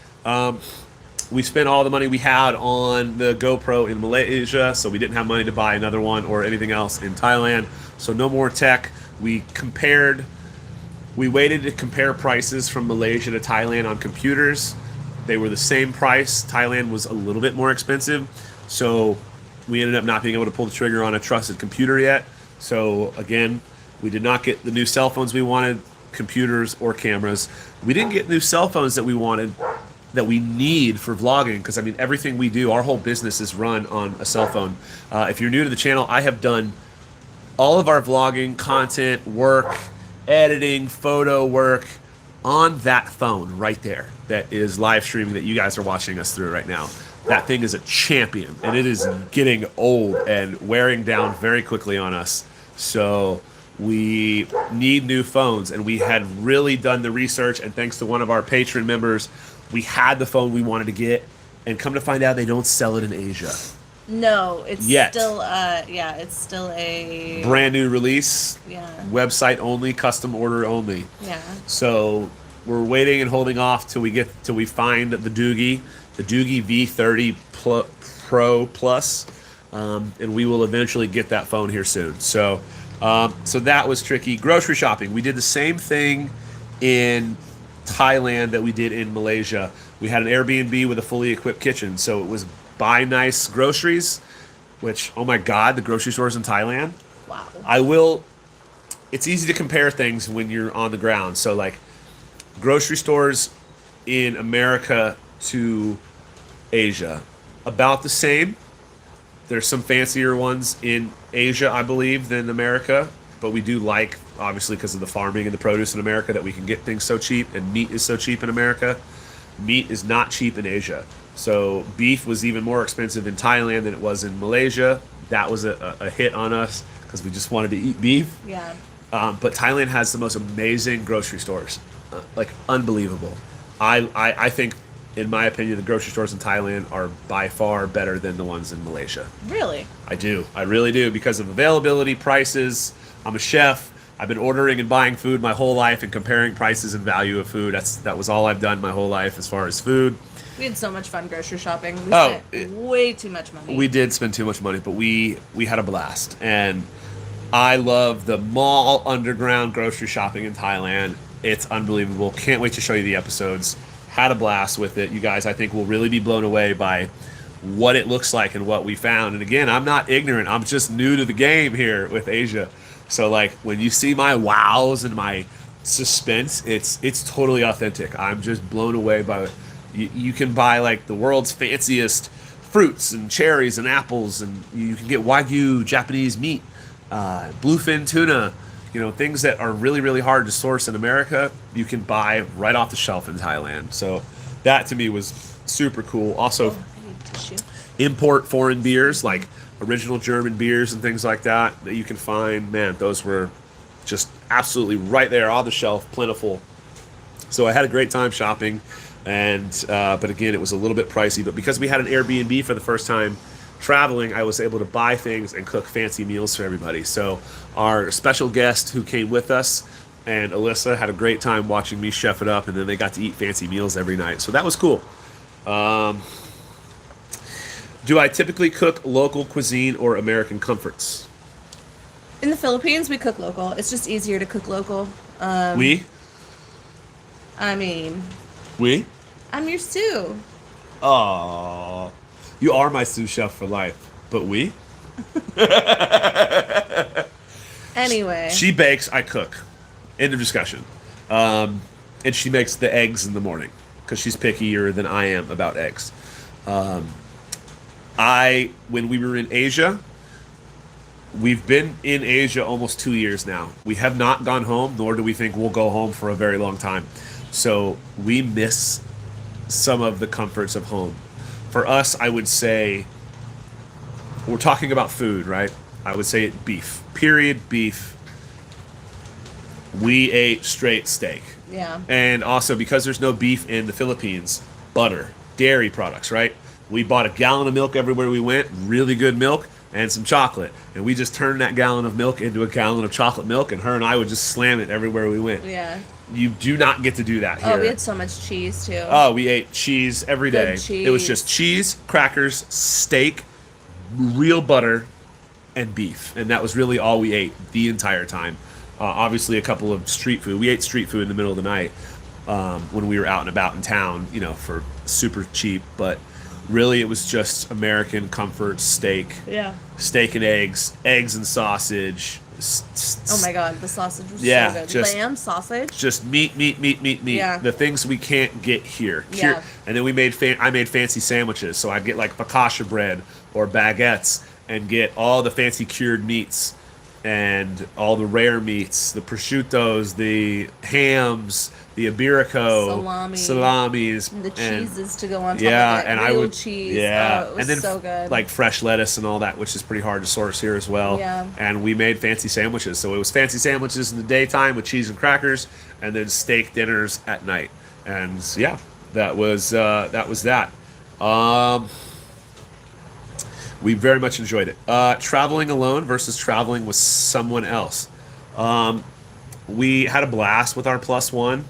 We spent all the money we had on the GoPro in Malaysia, so we didn't have money to buy another one or anything else in Thailand. So no more tech. We waited to compare prices from Malaysia to Thailand on computers. They were the same price. Thailand was a little bit more expensive. So we ended up not being able to pull the trigger on a trusted computer yet. So again, we did not get the new cell phones we wanted, computers or cameras. We didn't get new cell phones that we wanted, that we need for vlogging, because I mean everything we do, our whole business is run on a cell phone. If you're new to the channel, I have done all of our vlogging, content, work, editing, photo work on that phone right there that is live streaming that you guys are watching us through right now. That thing is a champion, and it is getting old and wearing down very quickly on us. So we need new phones, and we had really done the research, and thanks to one of our Patreon members, we had the phone we wanted to get, and come to find out they don't sell it in Asia.
No, it's
Yet.
still it's still a
Brand new release,
Yeah.
website only, custom order only.
Yeah.
So we're waiting and holding off till we find the Doogie V30 Pro Plus, and we will eventually get that phone here soon. So that was tricky. Grocery shopping. We did the same thing in Thailand that we did in Malaysia. We had an Airbnb with a fully equipped kitchen, so it was buy nice groceries which, oh my God, the grocery stores in Thailand.
Wow.
I will, it's easy to compare things when you're on the ground. So, like, grocery stores in America to Asia, about the same. There's some fancier ones in Asia, I believe, than America, but we do like, obviously, because of the farming and the produce in America, that we can get things so cheap, and meat is so cheap in America. Meat is not cheap in Asia. So beef was even more expensive in Thailand than it was in Malaysia. That was a hit on us because we just wanted to eat beef.
Yeah.
But Thailand has the most amazing grocery stores, like unbelievable. I think, in my opinion, the grocery stores in Thailand are by far better than the ones in Malaysia.
Really?
I do. I really do, because of availability, prices. I'm a chef. I've been ordering and buying food my whole life and comparing prices and value of food. That was all I've done my whole life as far as food.
We had so much fun grocery shopping. We
Oh,
spent way too much money.
We did spend too much money, but we had a blast. And I love the mall underground grocery shopping in Thailand. It's unbelievable. Can't wait to show you the episodes. Had a blast with it. You guys, I think, will really be blown away by what it looks like and what we found. And again, I'm not ignorant. I'm just new to the game here with Asia. So, like, when you see my wows and my suspense, it's totally authentic. I'm just blown away by it. You can buy, like, the world's fanciest fruits and cherries and apples, and you can get Wagyu Japanese meat, bluefin tuna, things that are really, really hard to source in America, you can buy right off the shelf in Thailand. So that to me was super cool. Also,
I need tissue.
import foreign beers like original German beers and things like that you can find. Man, those were just absolutely right there on the shelf, plentiful. So I had a great time shopping, and but again, it was a little bit pricey. But because we had an Airbnb for the first time traveling, I was able to buy things and cook fancy meals for everybody. So our special guest who came with us and Alyssa had a great time watching me chef it up, and then they got to eat fancy meals every night. So that was cool. Do I typically cook local cuisine or American comforts?
In the Philippines, we cook local. It's just easier to cook local.
We?
I mean,
We?
I'm your Sue.
Aww. You are my sous chef for life. But we?
Anyway.
She bakes, I cook. End of discussion. And she makes the eggs in the morning because she's pickier than I am about eggs. When we were in Asia, we've been in Asia almost 2 years now. We have not gone home, nor do we think we'll go home for a very long time. So we miss some of the comforts of home. For us, I would say, we're talking about food, right? I would say beef. Period, beef. We ate straight steak.
Yeah.
And also, because there's no beef in the Philippines, butter, dairy products, right? We bought a gallon of milk everywhere we went, really good milk, and some chocolate. And we just turned that gallon of milk into a gallon of chocolate milk, and her and I would just slam it everywhere we went.
Yeah.
You do not get to do that here.
Oh, we had so much cheese too.
Oh, we ate cheese every day.
Good cheese.
It was just cheese, crackers, steak, real butter, and beef. And that was really all we ate the entire time. Obviously, a couple of street food. We ate street food in the middle of the night when we were out and about in town, for super cheap. But really, it was just American comfort steak.
Yeah.
Steak and eggs and sausage.
Oh my God, the sausage was
Yeah,
so good.
just-
Lamb sausage.
Just meat.
Yeah.
The things we can't get here.
Yeah.
And then I made fancy sandwiches. So I'd get like focaccia bread or baguettes and get all the fancy cured meats and all the rare meats, the prosciuttos, the hams, the iberico, salamis,
And the cheeses to go on top
yeah,
of it.
and
Real
I would
cheese.
yeah,
Oh, it was
and then
so good.
like fresh lettuce and all that, which is pretty hard to source here as well.
Yeah.
And we made fancy sandwiches, so it was fancy sandwiches in the daytime with cheese and crackers, and then steak dinners at night. And yeah, that was that. We very much enjoyed it. Traveling alone versus traveling with someone else. We had a blast with our plus one.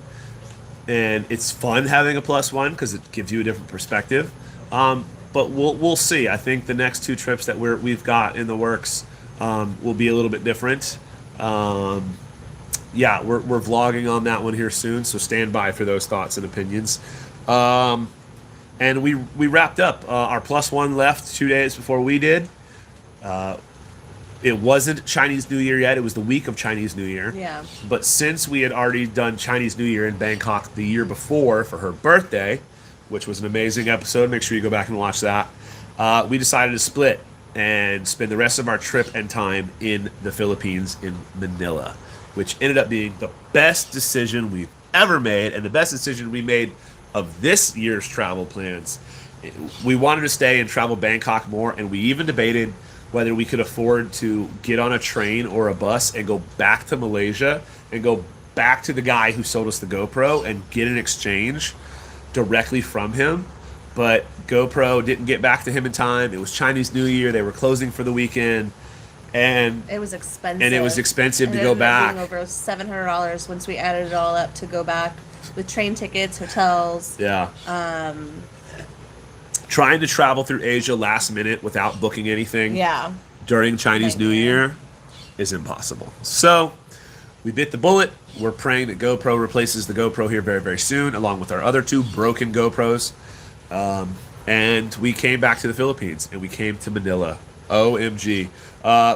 And it's fun having a plus one because it gives you a different perspective. But we'll see. I think the next two trips that we've got in the works will be a little bit different. Yeah, we're vlogging on that one here soon, so stand by for those thoughts and opinions. And we wrapped up. Our plus one left 2 days before we did, It wasn't Chinese New Year yet. It was the week of Chinese New Year.
Yeah.
But since we had already done Chinese New Year in Bangkok the year before for her birthday, which was an amazing episode, make sure you go back and watch that, we decided to split and spend the rest of our trip and time in the Philippines in Manila, which ended up being the best decision we've ever made and the best decision we made of this year's travel plans. We wanted to stay and travel Bangkok more, and we even debated whether we could afford to get on a train or a bus and go back to Malaysia and go back to the guy who sold us the GoPro and get an exchange directly from him. But GoPro didn't get back to him in time. It was Chinese New Year. They were closing for the weekend. And
It was expensive.
and it was expensive to
It
go
ended up
back.
being over $700 once we added it all up to go back with train tickets, hotels.
Yeah. Trying to travel through Asia last minute without booking anything
Yeah.
during Chinese New
Nightmare.
Year is impossible. So we bit the bullet. We're praying that GoPro replaces the GoPro here very, very soon, along with our other two broken GoPros. And we came back to the Philippines, and we came to Manila. OMG.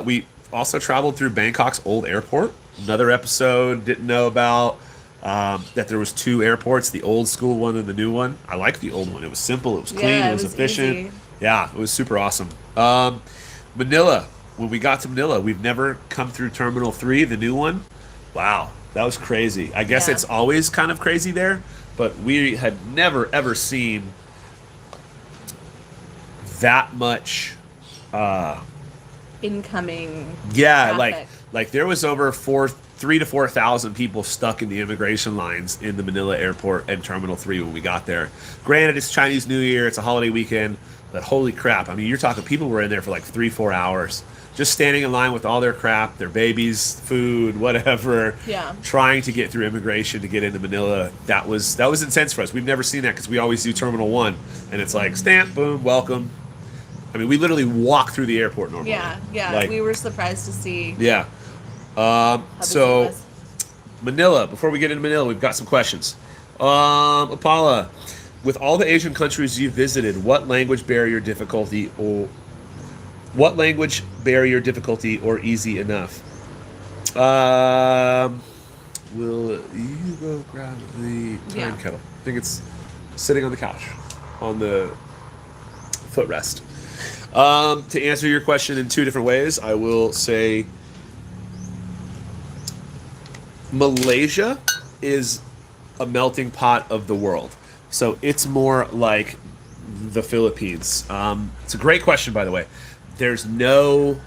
We also traveled through Bangkok's old airport. Another episode didn't know about that there was two airports, the old school one and the new one. I like the old one. It was simple. It was clean.
Yeah,
it
it
was
was
efficient.
easy.
Yeah, it was super awesome. Manila. When we got to Manila, we've never come through Terminal 3, the new one. Wow, that was crazy. I guess
Yeah.
it's always kind of crazy there, but we had never, ever seen that much
Incoming.
yeah,
traffic.
like there was over 3 to 4,000 people stuck in the immigration lines in the Manila airport and Terminal 3 when we got there. Granted, it's Chinese New Year, it's a holiday weekend, but holy crap! I mean, you're talking people were in there for like 3-4 hours, just standing in line with all their crap, their babies, food, whatever.
Yeah.
Trying to get through immigration to get into Manila. That was intense for us. We've never seen that because we always do Terminal 1, and it's like stamp, boom, welcome. I mean, we literally walk through the airport normally.
Yeah.
Like,
We were surprised to see
yeah.
how busy it
So
was.
Manila. Before we get into Manila, we've got some questions. Apala, with all the Asian countries you've visited, what language barrier difficulty or easy enough? Will you go grab the time
Yeah.
kettle? I think it's sitting on the couch, on the footrest. To answer your question in two different ways, I will say Malaysia is a melting pot of the world. So it's more like the Philippines. It's a great question, by the way. There's no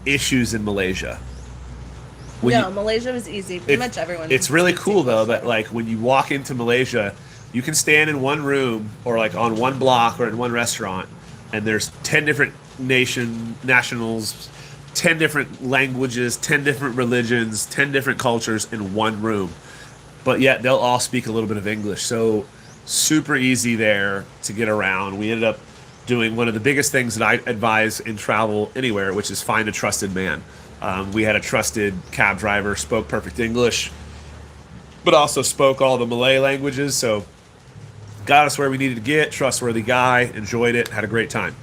issues in Malaysia.
Malaysia was easy. Pretty much everyone.
It's really
speaks
cool though
English
that
there.
like when you walk into Malaysia, you can stand in one room or like on one block or in one restaurant, and there's 10 different nationals, 10 different languages, 10 different religions, 10 different cultures in one room. But yet they'll all speak a little bit of English. So super easy there to get around. We ended up doing one of the biggest things that I advise in travel anywhere, which is find a trusted man. We had a trusted cab driver, spoke perfect English, but also spoke all the Malay languages. So got us where we needed to get. Trustworthy guy, enjoyed it, had a great time.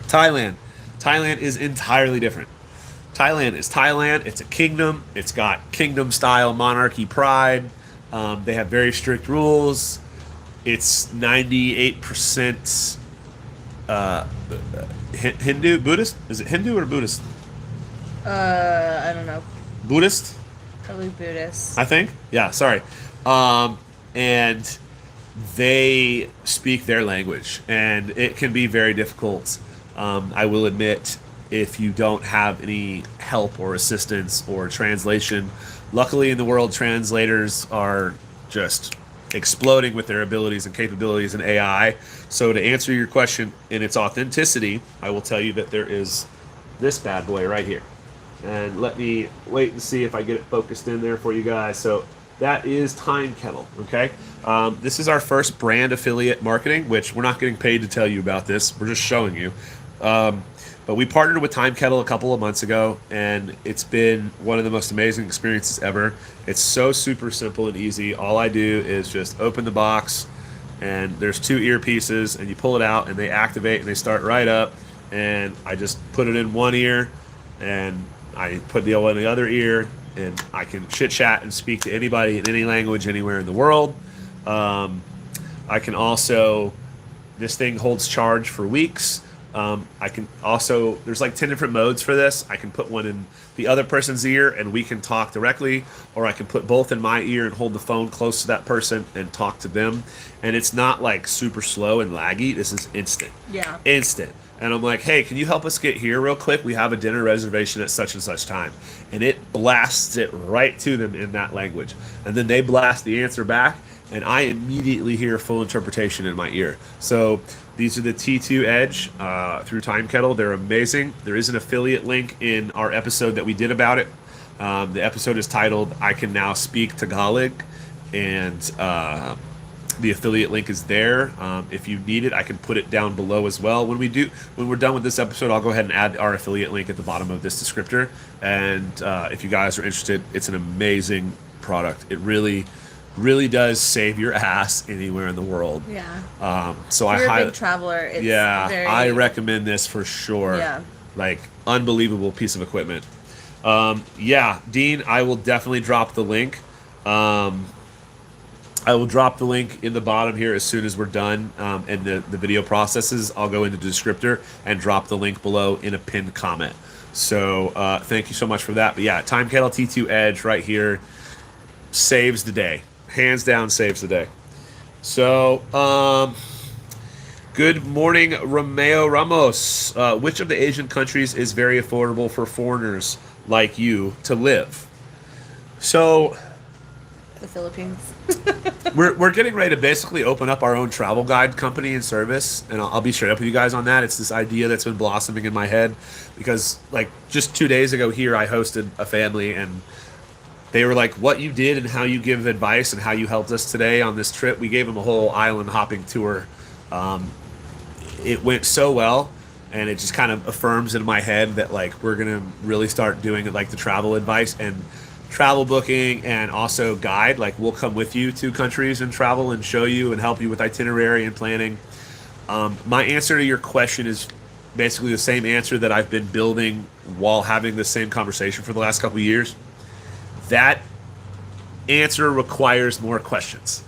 Thailand. Thailand is entirely different. Thailand is Thailand. It's a kingdom. It's got kingdom-style monarchy pride. They have very strict rules. It's 98% Hindu, Buddhist. Is it Hindu or Buddhist?
I don't know.
Buddhist,
Probably Buddhist.
I think. Yeah, sorry. And they speak their language, and it can be very difficult. I will admit, if you don't have any help or assistance or translation. Luckily, in the world, translators are just exploding with their abilities and capabilities in AI. So to answer your question in its authenticity, I will tell you that there is this bad boy right here. And let me wait and see if I get it focused in there for you guys. So that is Time Kettle, okay? This is our first brand affiliate marketing, which we're not getting paid to tell you about this. We're just showing you. But we partnered with Time Kettle a couple of months ago, and it's been one of the most amazing experiences ever. It's so super simple and easy. All I do is just open the box, and there's two earpieces, and you pull it out, and they activate, and they start right up. and I just put it in one ear, and I put the one in the other ear, and I can chit chat and speak to anybody in any language anywhere in the world. Um, I can also, this thing holds charge for weeks. I can also, there's like 10 different modes for this. I can put one in the other person's ear and we can talk directly, or I can put both in my ear and hold the phone close to that person and talk to them. And it's not like super slow and laggy. This is instant.
Yeah.
Instant. And I'm like, hey, can you help us get here real quick? We have a dinner reservation at such and such time. And it blasts it right to them in that language. And then they blast the answer back, and I immediately hear full interpretation in my ear. So these are the T2 Edge through Time Kettle. They're amazing. There is an affiliate link in our episode that we did about it. The episode is titled "I Can Now Speak Tagalog," and the affiliate link is there. If you need it, I can put it down below as well. When we're done with this episode, I'll go ahead and add our affiliate link at the bottom of this descriptor. And if you guys are interested, it's an amazing product. It really does save your ass anywhere in the world.
Yeah.
So
If you're
I
a big traveler, it's very...
I recommend this for sure.
Yeah.
Like, unbelievable piece of equipment. Yeah, Dean, I will definitely drop the link. I will drop the link in the bottom here as soon as we're done, and the video processes. I'll go into the descriptor and drop the link below in a pinned comment. So thank you so much for that. But yeah, Time Kettle T2 Edge right here saves the day. Hands down saves the day. So, good morning, Romeo Ramos. Which of the Asian countries is very affordable for foreigners like you to live? So,
The Philippines.
we're getting ready to basically open up our own travel guide company and service, and I'll be straight up with you guys on that. It's this idea that's been blossoming in my head because, like, just 2 days ago here, I hosted a family, and they were like, what you did and how you give advice and how you helped us today on this trip. We gave them a whole island hopping tour. It went so well, and it just kind of affirms in my head that, like, we're going to really start doing it, like the travel advice and travel booking, and also guide. Like, we'll come with you to countries and travel and show you and help you with itinerary and planning. My answer to your question is basically the same answer that I've been building while having the same conversation for the last couple of years. That answer requires more questions.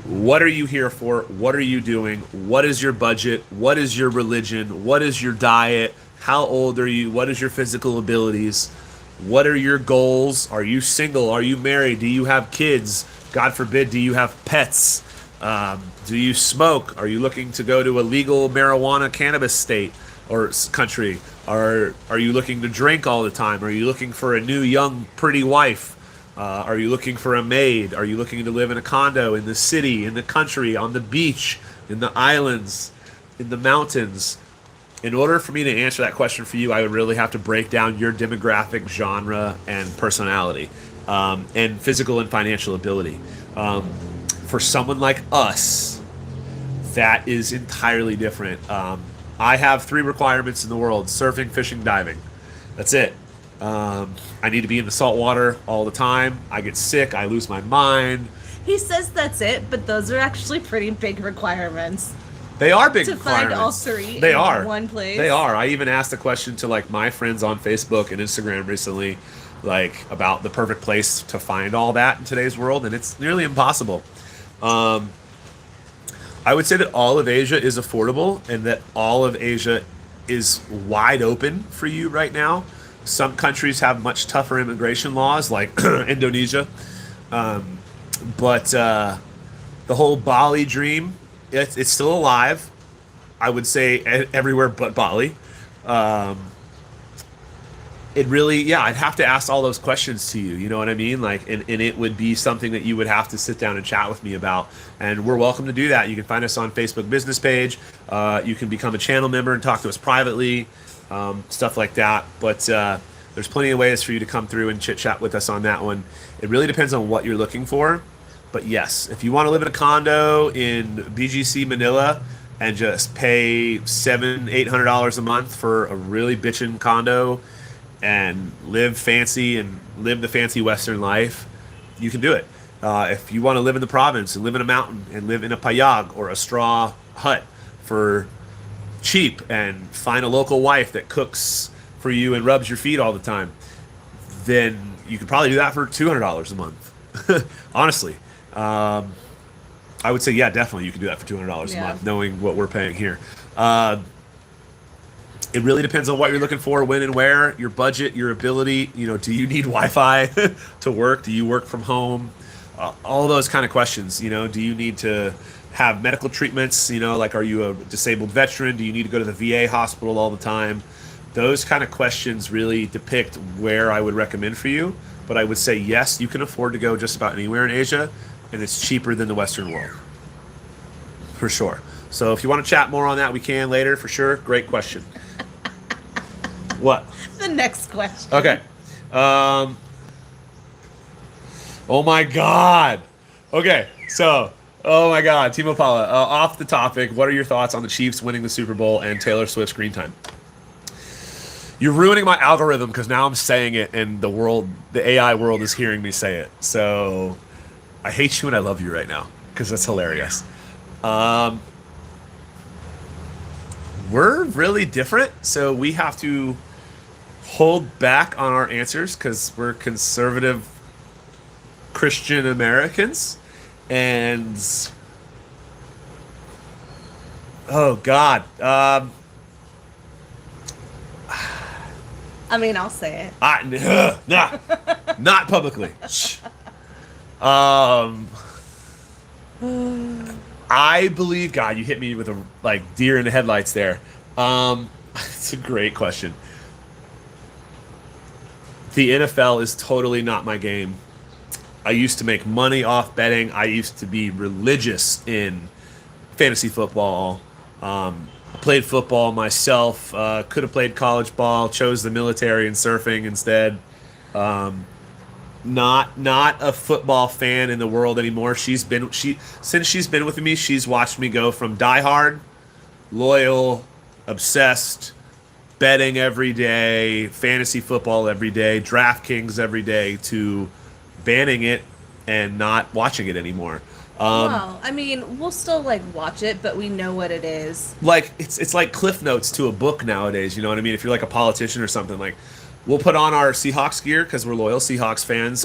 What are you here for? What are you doing? What is your budget? What is your religion? What is your diet? How old are you? What is your physical abilities? What are your goals? Are you single? Are you married? Do you have kids? God forbid, do you have pets? Do you smoke? Are you looking to go to a legal marijuana cannabis state or country? Are you looking to drink all the time? Are you looking for a new, young, pretty wife? Are you looking for a maid? Are you looking to live in a condo, in the city, in the country, on the beach, in the islands, in the mountains? In order for me to answer that question for you, I would really have to break down your demographic, genre, and personality, and physical and financial ability. For someone like us, that is entirely different. I have 3 requirements in the world: surfing, fishing, diving. That's it. I need to be in the salt water all the time. I get sick. I lose my mind.
He says that's it, but those are actually pretty big requirements.
They are big
to
requirements.
find all 3
they
in
are.
one place.
They are. I even asked the question to, like, my friends on Facebook and Instagram recently, like, about the perfect place to find all that in today's world, and it's nearly impossible. I would say that all of Asia is affordable and that all of Asia is wide open for you right now. Some countries have much tougher immigration laws, like Indonesia. But the whole Bali dream, it's still alive. I would say everywhere but Bali. It really, yeah, I'd have to ask all those questions to you. You know what I mean? Like, and it would be something that you would have to sit down and chat with me about. And we're welcome to do that. You can find us on Facebook business page. You can become a channel member and talk to us privately, stuff like that. But there's plenty of ways for you to come through and chit chat with us on that one. It really depends on what you're looking for. But yes, if you want to live in a condo in BGC Manila and just pay $700-800 a month for a really bitchin' condo and live fancy and live the fancy Western life, you can do it. If you want to live in the province and live in a mountain and live in a payag or a straw hut for cheap and find a local wife that cooks for you and rubs your feet all the time, then you could probably do that for $200 a month. Honestly, I would say, yeah, definitely you can do that for $200 a month, knowing what we're paying here. It really depends on what you're looking for, when and where, your budget, your ability. Do you need Wi-Fi to work? Do you work from home? All those kind of questions. Do you need to have medical treatments? Like, are you a disabled veteran? Do you need to go to the VA hospital all the time? Those kind of questions really depict where I would recommend for you. But I would say, yes, you can afford to go just about anywhere in Asia, and it's cheaper than the Western world. For sure. So if you want to chat more on that, we can later, for sure. Great question. What?
The next question.
Okay. Oh my God. Okay. So, oh my God. Timo Pala, off the topic, what are your thoughts on the Chiefs winning the Super Bowl and Taylor Swift's screen time? You're ruining my algorithm because now I'm saying it and the AI world is hearing me say it. So I hate you and I love you right now because that's hilarious. We're really different, so we have to hold back on our answers because we're conservative Christian Americans. And oh God,
I mean, I'll say it.
Not publicly. I believe, God, you hit me with a deer in the headlights there. It's a great question. The NFL is totally not my game. I used to make money off betting. I used to be religious in fantasy football. Played football myself. Could have played college ball. Chose the military and surfing instead. Not a football fan in the world anymore. Since she's been with me, she's watched me go from diehard, loyal, obsessed, betting every day, fantasy football every day, DraftKings every day, to banning it and not watching it anymore.
Well, I mean, we'll still watch it, but we know what it is.
It's like Cliff Notes to a book nowadays. You know what I mean? If you're like a politician or something, we'll put on our Seahawks gear because we're loyal Seahawks fans.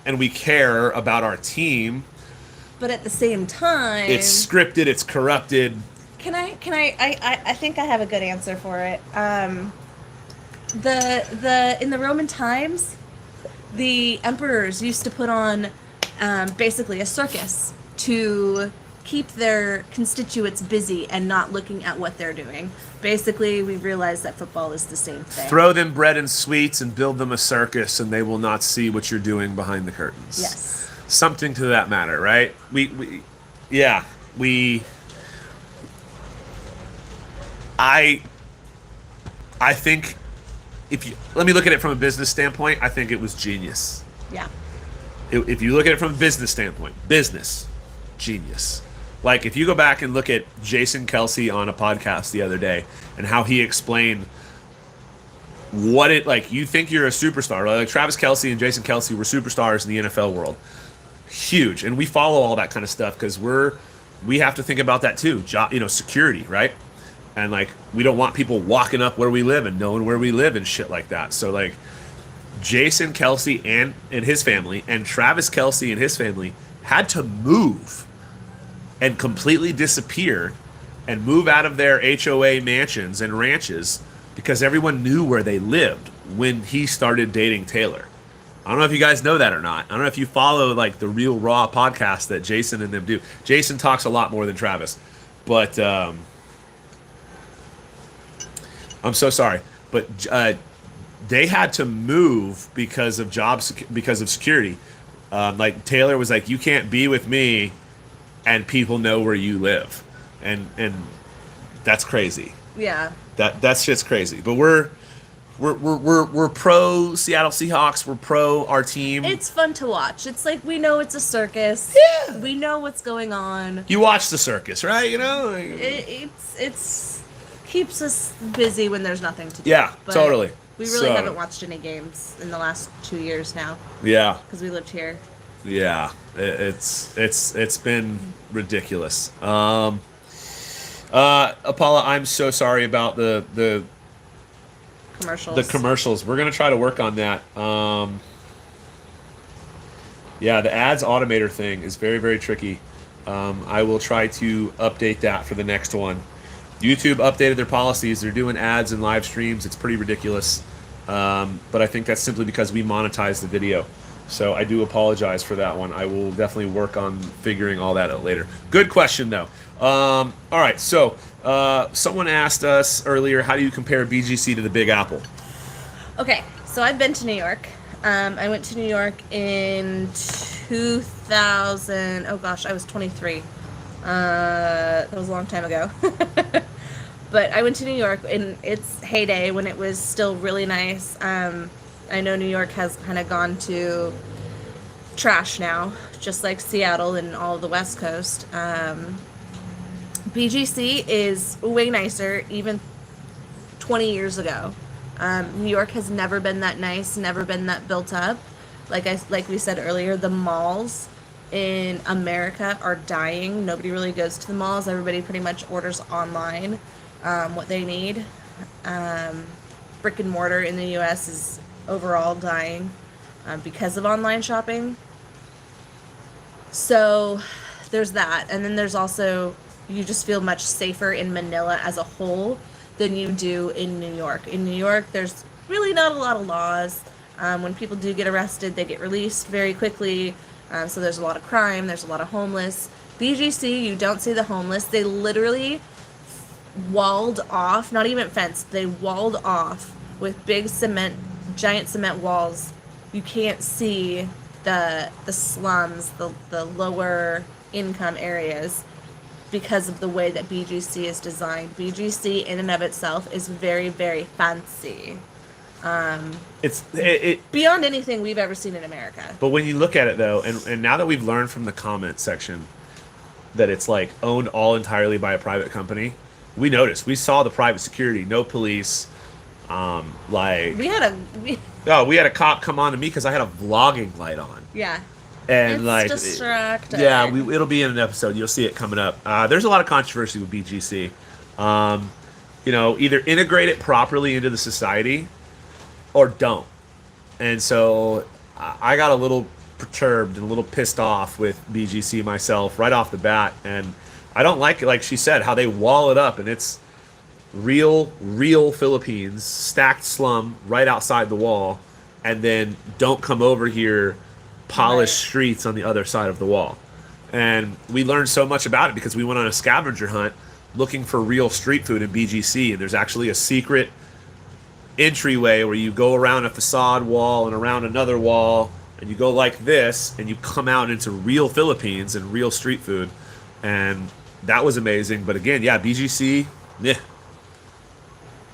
And we care about our team. But
at the same time,
it's scripted. It's corrupted.
I think I have a good answer for it. In the Roman times, the emperors used to put on basically a circus to keep their constituents busy and not looking at what they're doing. Basically, we realize that football is the same thing.
Throw them bread and sweets and build them a circus, and they will not see what you're doing behind the curtains.
Yes.
Something to that matter, right? I think let me look at it from a business standpoint. I think it was genius.
Yeah.
If you look at it from a business standpoint, genius. If you go back and look at Jason Kelce on a podcast the other day and how he explained what you think you're a superstar. Like Travis Kelce and Jason Kelce were superstars in the NFL world. Huge. And we follow all that kind of stuff because we have to think about that too. Security, right? And we don't want people walking up where we live and knowing where we live and shit like that. So Jason Kelce and his family and Travis Kelce and his family had to move and completely disappear and move out of their HOA mansions and ranches because everyone knew where they lived when he started dating Taylor. I don't know if you guys know that or not. I don't know if you follow the Real Raw podcast that Jason and them do. Jason talks a lot more than Travis, but I'm so sorry, but they had to move because of because of security. Taylor was like, you can't be with me and people know where you live. And that's crazy.
Yeah.
That's just crazy. But we're pro Seattle Seahawks. We're pro our team.
It's fun to watch. It's we know it's a circus.
Yeah.
We know what's going on.
You watch the circus, right?
It's keeps us busy when there's nothing to do.
Yeah, totally.
We really haven't watched any games in the last 2 years now.
Yeah.
Because we lived here.
Yeah, it's been ridiculous. Apollo, I'm so sorry about
Commercials.
the commercials. We're gonna try to work on that. Yeah, the ads automator thing is very, very tricky. I will try to update that for the next one. YouTube updated their policies. They're doing ads and live streams. It's pretty ridiculous. But I think that's simply because we monetize the video. So I do apologize for that one. I will definitely work on figuring all that out later. Good question, though. All right, so someone asked us earlier, how do you compare BGC to the Big Apple?
Okay, so I've been to New York. I went to New York in 2000. Oh gosh, I was 23. That was a long time ago. But I went to New York in its heyday when it was still really nice. I know New York has kind of gone to trash now, just like Seattle and all of the West Coast. BGC is way nicer, even 20 years ago. New York has never been that nice, never been that built up. Like we said earlier, the malls in America are dying. Nobody really goes to the malls. Everybody pretty much orders online what they need. Brick and mortar in the U.S. is overall dying because of online shopping. So there's that. And then there's also, you just feel much safer in Manila as a whole than you do in New York. In New York, there's really not a lot of laws. When people do get arrested, they get released very quickly. So there's a lot of crime, there's a lot of homeless. BGC, you don't see the homeless. They literally walled off, not even fenced, they walled off with big giant cement walls. You can't see the slums, the lower income areas, because of the way that BGC is designed. BGC in and of itself is very, very fancy.
It's
beyond anything we've ever seen in America.
But when you look at it though, and now that we've learned from the comment section that it's like owned all entirely by a private company, we saw the private security, no police.
We had
a cop come on to me because I had a vlogging light on.
Yeah.
And
it's distracting.
Yeah, it'll be in an episode. You'll see it coming up. There's a lot of controversy with BGC. Either integrate it properly into the society or don't. And so I got a little perturbed and a little pissed off with BGC myself right off the bat. And I don't like it, like she said, how they wall it up and it's real Philippines, stacked slum right outside the wall, and then don't come over here, polished streets on the other side of the wall. And we learned so much about it because we went on a scavenger hunt looking for real street food in BGC, and there's actually a secret entryway where you go around a facade wall and around another wall, and you go like this, and you come out into real Philippines and real street food. And that was amazing. But again, yeah, BGC, meh.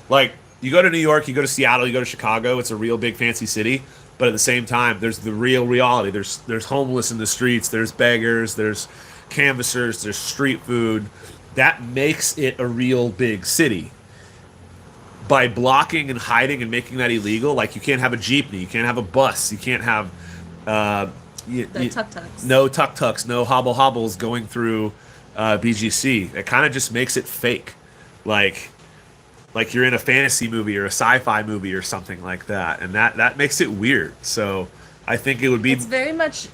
Like, you go to New York, you go to Seattle, you go to Chicago, it's a real big fancy city, but at the same time, there's the real reality. There's homeless in the streets, there's beggars, there's canvassers, there's street food. That makes it a real big city. By blocking and hiding and making that illegal, like you can't have a jeepney, you can't have a bus, you can't have
tuk-tuks.
No tuk-tuks, no hobble-hobbles going through BGC. It kind of just makes it fake. Like you're in a fantasy movie or a sci-fi movie or something like that, and that makes it weird. So I think it would be.
It's very much.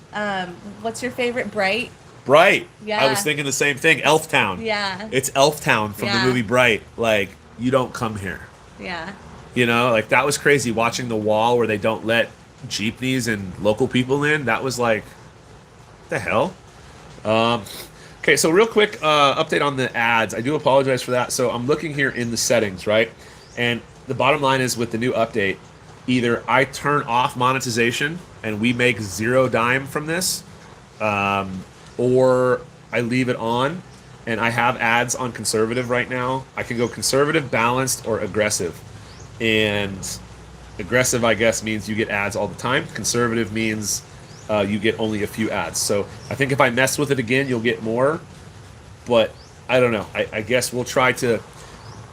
What's your favorite? Bright.
Bright.
Yeah.
I was thinking the same thing. Elf Town.
Yeah.
It's Elf Town from the movie Bright. Like, you don't come here.
Yeah.
Like that was crazy watching the wall where they don't let jeepneys and local people in. That was like, what the hell? Okay, so real quick update on the ads. I do apologize for that. So I'm looking here in the settings, right? And the bottom line is with the new update, either I turn off monetization and we make $0 from this, or I leave it on and I have ads on conservative right now. I can go conservative, balanced, or aggressive. And aggressive, I guess, means you get ads all the time. Conservative means you get only a few ads. So I think if I mess with it again, you'll get more. But I don't know. I guess we'll try to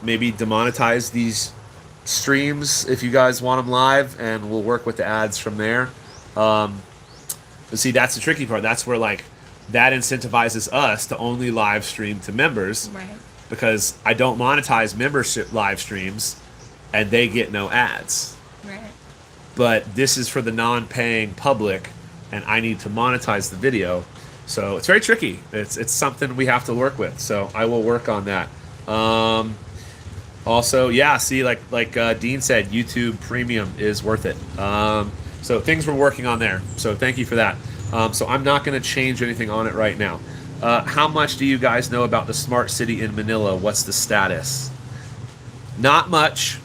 maybe demonetize these streams if you guys want them live, and we'll work with the ads from there. But see, that's the tricky part. That's where, like, that incentivizes us to only live stream to members.
Right.
because I don't monetize membership live streams and they get no ads.
Right.
But this is for the non-paying public, and I need to monetize the video. So it's very tricky. It's something we have to work with. So I will work on that. Also, yeah, see, like Dean said, YouTube Premium is worth it. So things we're working on there. So thank you for that. So I'm not going to change anything on it right now. How much do you guys know about the smart city in Manila? What's the status? Not much.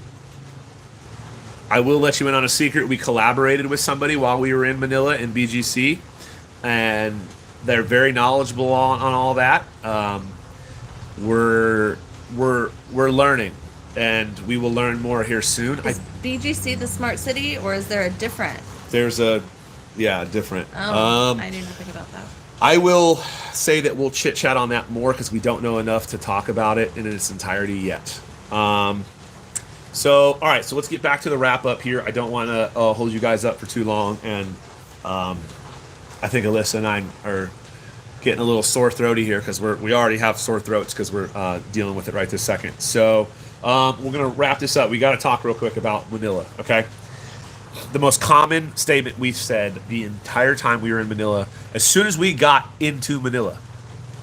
I will let you in on a secret. We collaborated with somebody while we were in Manila in BGC, and they're very knowledgeable on all that. We're learning, and we will learn more here soon.
Is BGC the smart city, or is there a different?
There's a, yeah, different.
Oh, I didn't think about that.
I will say that we'll chit chat on that more because we don't know enough to talk about it in its entirety yet. So, all right, so let's get back to the wrap up here. I don't want to hold you guys up for too long, and I think Alyssa and I are getting a little sore throaty here because we already have sore throats because we're dealing with it right this second. So we're gonna wrap this up. We got to talk real quick about Manila, okay? The most common statement we've said the entire time we were in Manila, as soon as we got into Manila,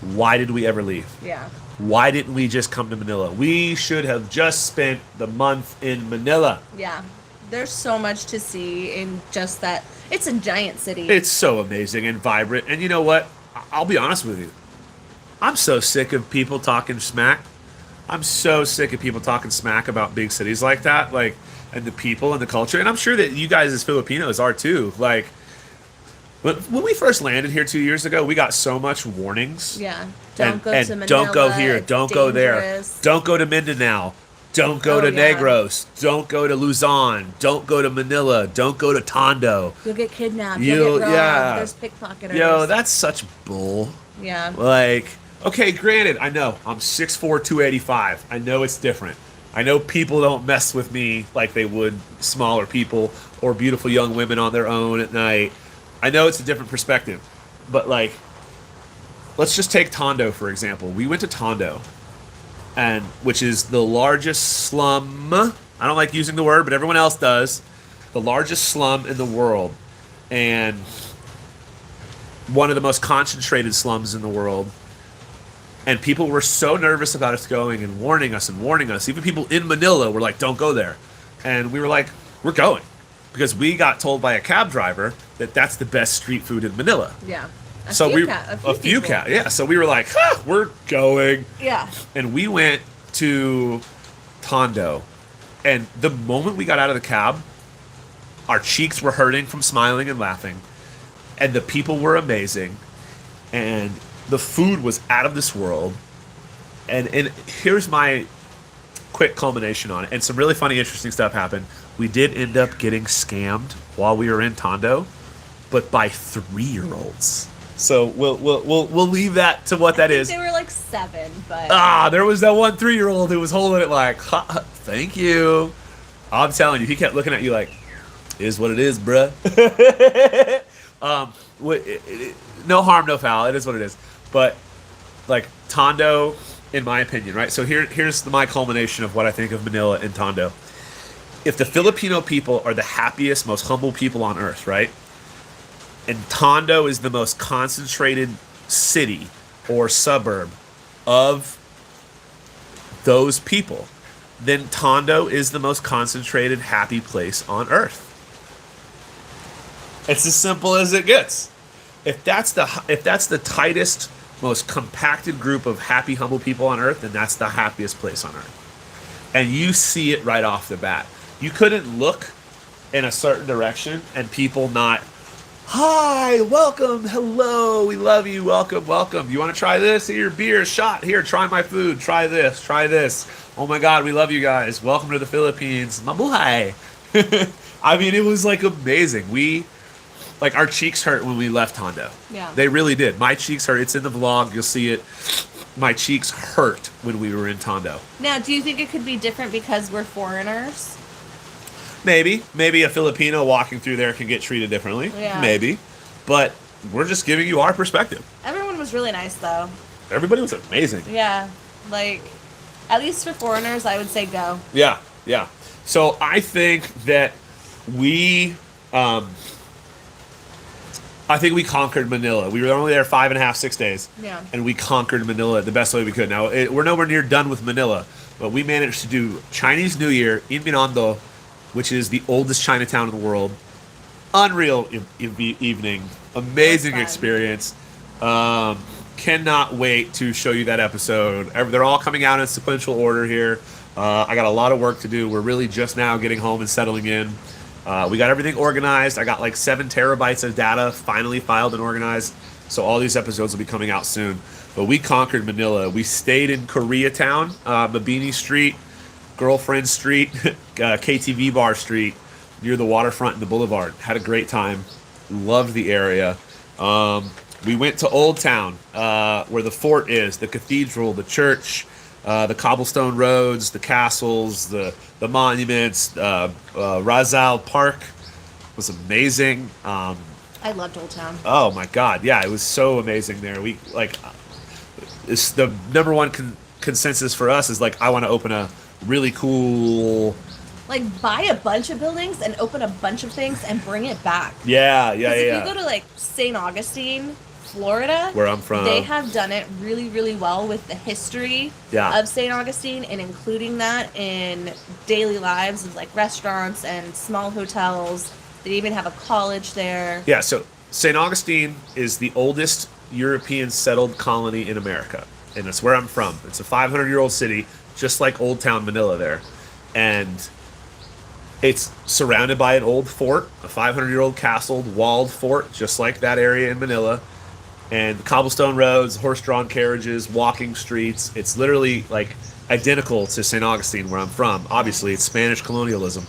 why did we ever leave?
Yeah.
Why didn't we just come to Manila? We should have just spent the month in Manila.
Yeah. There's so much to see in just that. It's a giant city.
It's so amazing and vibrant. And you know what? I'll be honest with you. I'm so sick of people talking smack. I'm so sick of people talking smack about big cities like that, like, and the people and the culture. And I'm sure that you guys as Filipinos are too. Like, when we first landed here 2 years ago, we got so much warnings.
Yeah. Don't go
and
to Manila.
Don't go here. Don't go there.
Dangerous.
Don't go to Mindanao. Don't go to
yeah.
Negros. Don't go to Luzon. Don't go to Manila. Don't go to Tondo.
You'll get kidnapped. You'll get robbed.
Yeah.
There's pickpocketers.
Yo, that's such bull.
Yeah.
Like, okay, granted, I know I'm 6'4", 285. I know it's different. I know people don't mess with me like they would smaller people or beautiful young women on their own at night. I know it's a different perspective, but like, let's just take Tondo for example. We went to Tondo, and which is the largest slum. I don't like using the word, but everyone else does. The largest slum in the world, and one of the most concentrated slums in the world. And people were so nervous about us going and warning us. Even people in Manila were like, "Don't go there," and we were like, "We're going," because we got told by a cab driver that that's the best street food in Manila.
Yeah.
A few cab. Yeah. So we were like, we're going.
Yeah.
And we went to Tondo, and the moment we got out of the cab, our cheeks were hurting from smiling and laughing, and the people were amazing, and the food was out of this world. And here's my quick culmination on it. And some really funny, interesting stuff happened. We did end up getting scammed while we were in Tondo, but by 3-year-olds. So we'll leave that to what that is.
They were like 7, but
there was that one 3-year-old who was holding it like, thank you. I'm telling you, he kept looking at you like, is what it is, bruh. No harm, no foul. It is what it is. But like Tondo, in my opinion, right? So here's my culmination of what I think of Manila and Tondo. If the Filipino people are the happiest, most humble people on earth, right? And Tondo is the most concentrated city or suburb of those people, then Tondo is the most concentrated, happy place on earth. It's as simple as it gets. If that's the tightest, most compacted group of happy, humble people on earth, then that's the happiest place on earth. And you see it right off the bat. You couldn't look in a certain direction and people not, hi, welcome, hello, we love you, welcome, welcome. You want to try this? Here, beer, shot. Here, try my food. Try this, try this. Oh my God, we love you guys. Welcome to the Philippines. Mabuhay. I mean, it was like amazing. Like our cheeks hurt when we left Tondo.
Yeah.
They really did. My cheeks hurt. It's in the vlog. You'll see it. My cheeks hurt when we were in Tondo.
Now, do you think it could be different because we're foreigners?
Maybe a Filipino walking through there can get treated differently.
Yeah.
Maybe. But we're just giving you our perspective.
Everyone was really nice, though.
Everybody was amazing.
Yeah. Like, At least for foreigners, I would say go.
Yeah, yeah. So I think that we, um, I think we conquered Manila. We were only there 5.5, 6 days,
Yeah.
and we conquered Manila the best way we could. Now we're nowhere near done with Manila, but we managed to do Chinese New Year in Binondo, which is the oldest Chinatown in the world. Unreal evening, amazing
fun.
experience. Cannot wait to show you that episode. They're all coming out in sequential order here. I got a lot of work to do. We're really just now getting home and settling in. We got everything organized. I got like 7 terabytes of data finally filed and organized. So all these episodes will be coming out soon. But we conquered Manila. We stayed in Koreatown, Mabini Street, Girlfriend Street, KTV Bar Street, near the waterfront and the boulevard. Had a great time. Loved the area. We went to Old Town, where the fort is, the cathedral, the church, the cobblestone roads, the castles, the monuments. Rizal Park was amazing.
I loved Old Town.
Oh my God, yeah, it was so amazing there. We it's the number one consensus for us is like I want to open a really cool.
Like, buy a bunch of buildings and open a bunch of things and bring it back.
Yeah.
If you go to like St. Augustine, Florida,
Where I'm from,
they have done it really, really well with the history of St. Augustine and including that in daily lives of like restaurants and small hotels. They even have a college there.
Yeah, so St. Augustine is the oldest European settled colony in America, and that's where I'm from. It's a 500-year-old city, just like Old Town Manila there, and it's surrounded by an old fort, a 500-year-old castled, walled fort, just like that area in Manila. And cobblestone roads, horse-drawn carriages, walking streets. It's literally like identical to St. Augustine, where I'm from. Obviously, it's Spanish colonialism.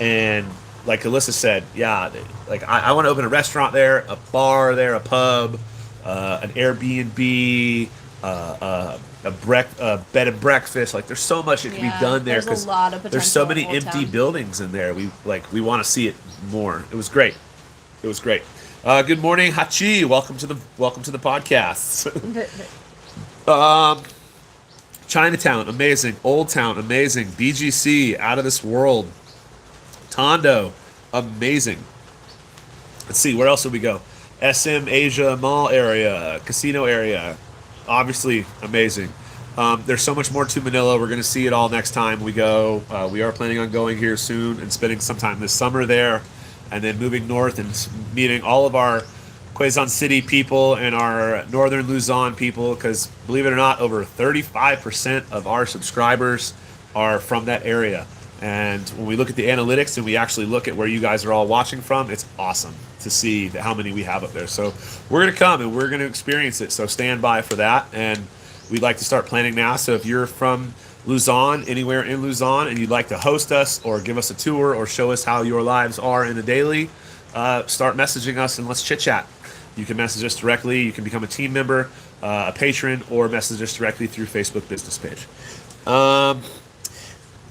And like Alyssa said, yeah, like I want to open a restaurant there, a bar there, a pub, an Airbnb, a bed and breakfast. Like there's so much that can be done there
because there's
so many empty buildings in there. We want to see it more. It was great. It was great. Good morning, Hachi. Welcome to the podcast. Chinatown, amazing. Old Town, amazing. BGC, out of this world. Tondo, amazing. Let's see, where else did we go? SM Asia Mall area, casino area, obviously amazing. There's so much more to Manila. We're going to see it all next time we go. We are planning on going here soon and spending some time this summer there, and then moving north and meeting all of our Quezon City people and our northern Luzon people, because believe it or not, over 35% of our subscribers are from that area. And when we look at the analytics and we actually look at where you guys are all watching from, it's awesome to see how many we have up there. So we're going to come and we're going to experience it. So stand by for that. And we'd like to start planning now. So if you're from Luzon, anywhere in Luzon, and you'd like to host us or give us a tour or show us how your lives are in a daily, start messaging us and let's chit chat. You can message us directly. You can become a team member, a patron, or message us directly through Facebook business page.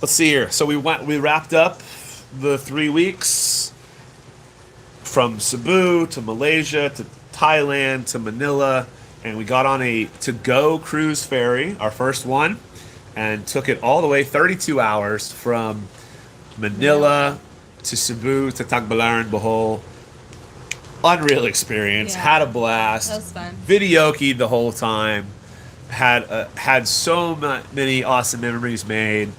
Let's see here. So we wrapped up the 3 weeks from Cebu to Malaysia to Thailand to Manila, and we got on a to-go cruise ferry, our first one, and took it all the way 32 hours from Manila to Cebu to Tagbilaran, Bohol. Unreal experience.
Yeah.
Had a blast.
That was fun.
Videokied the whole time. Had so many awesome memories made.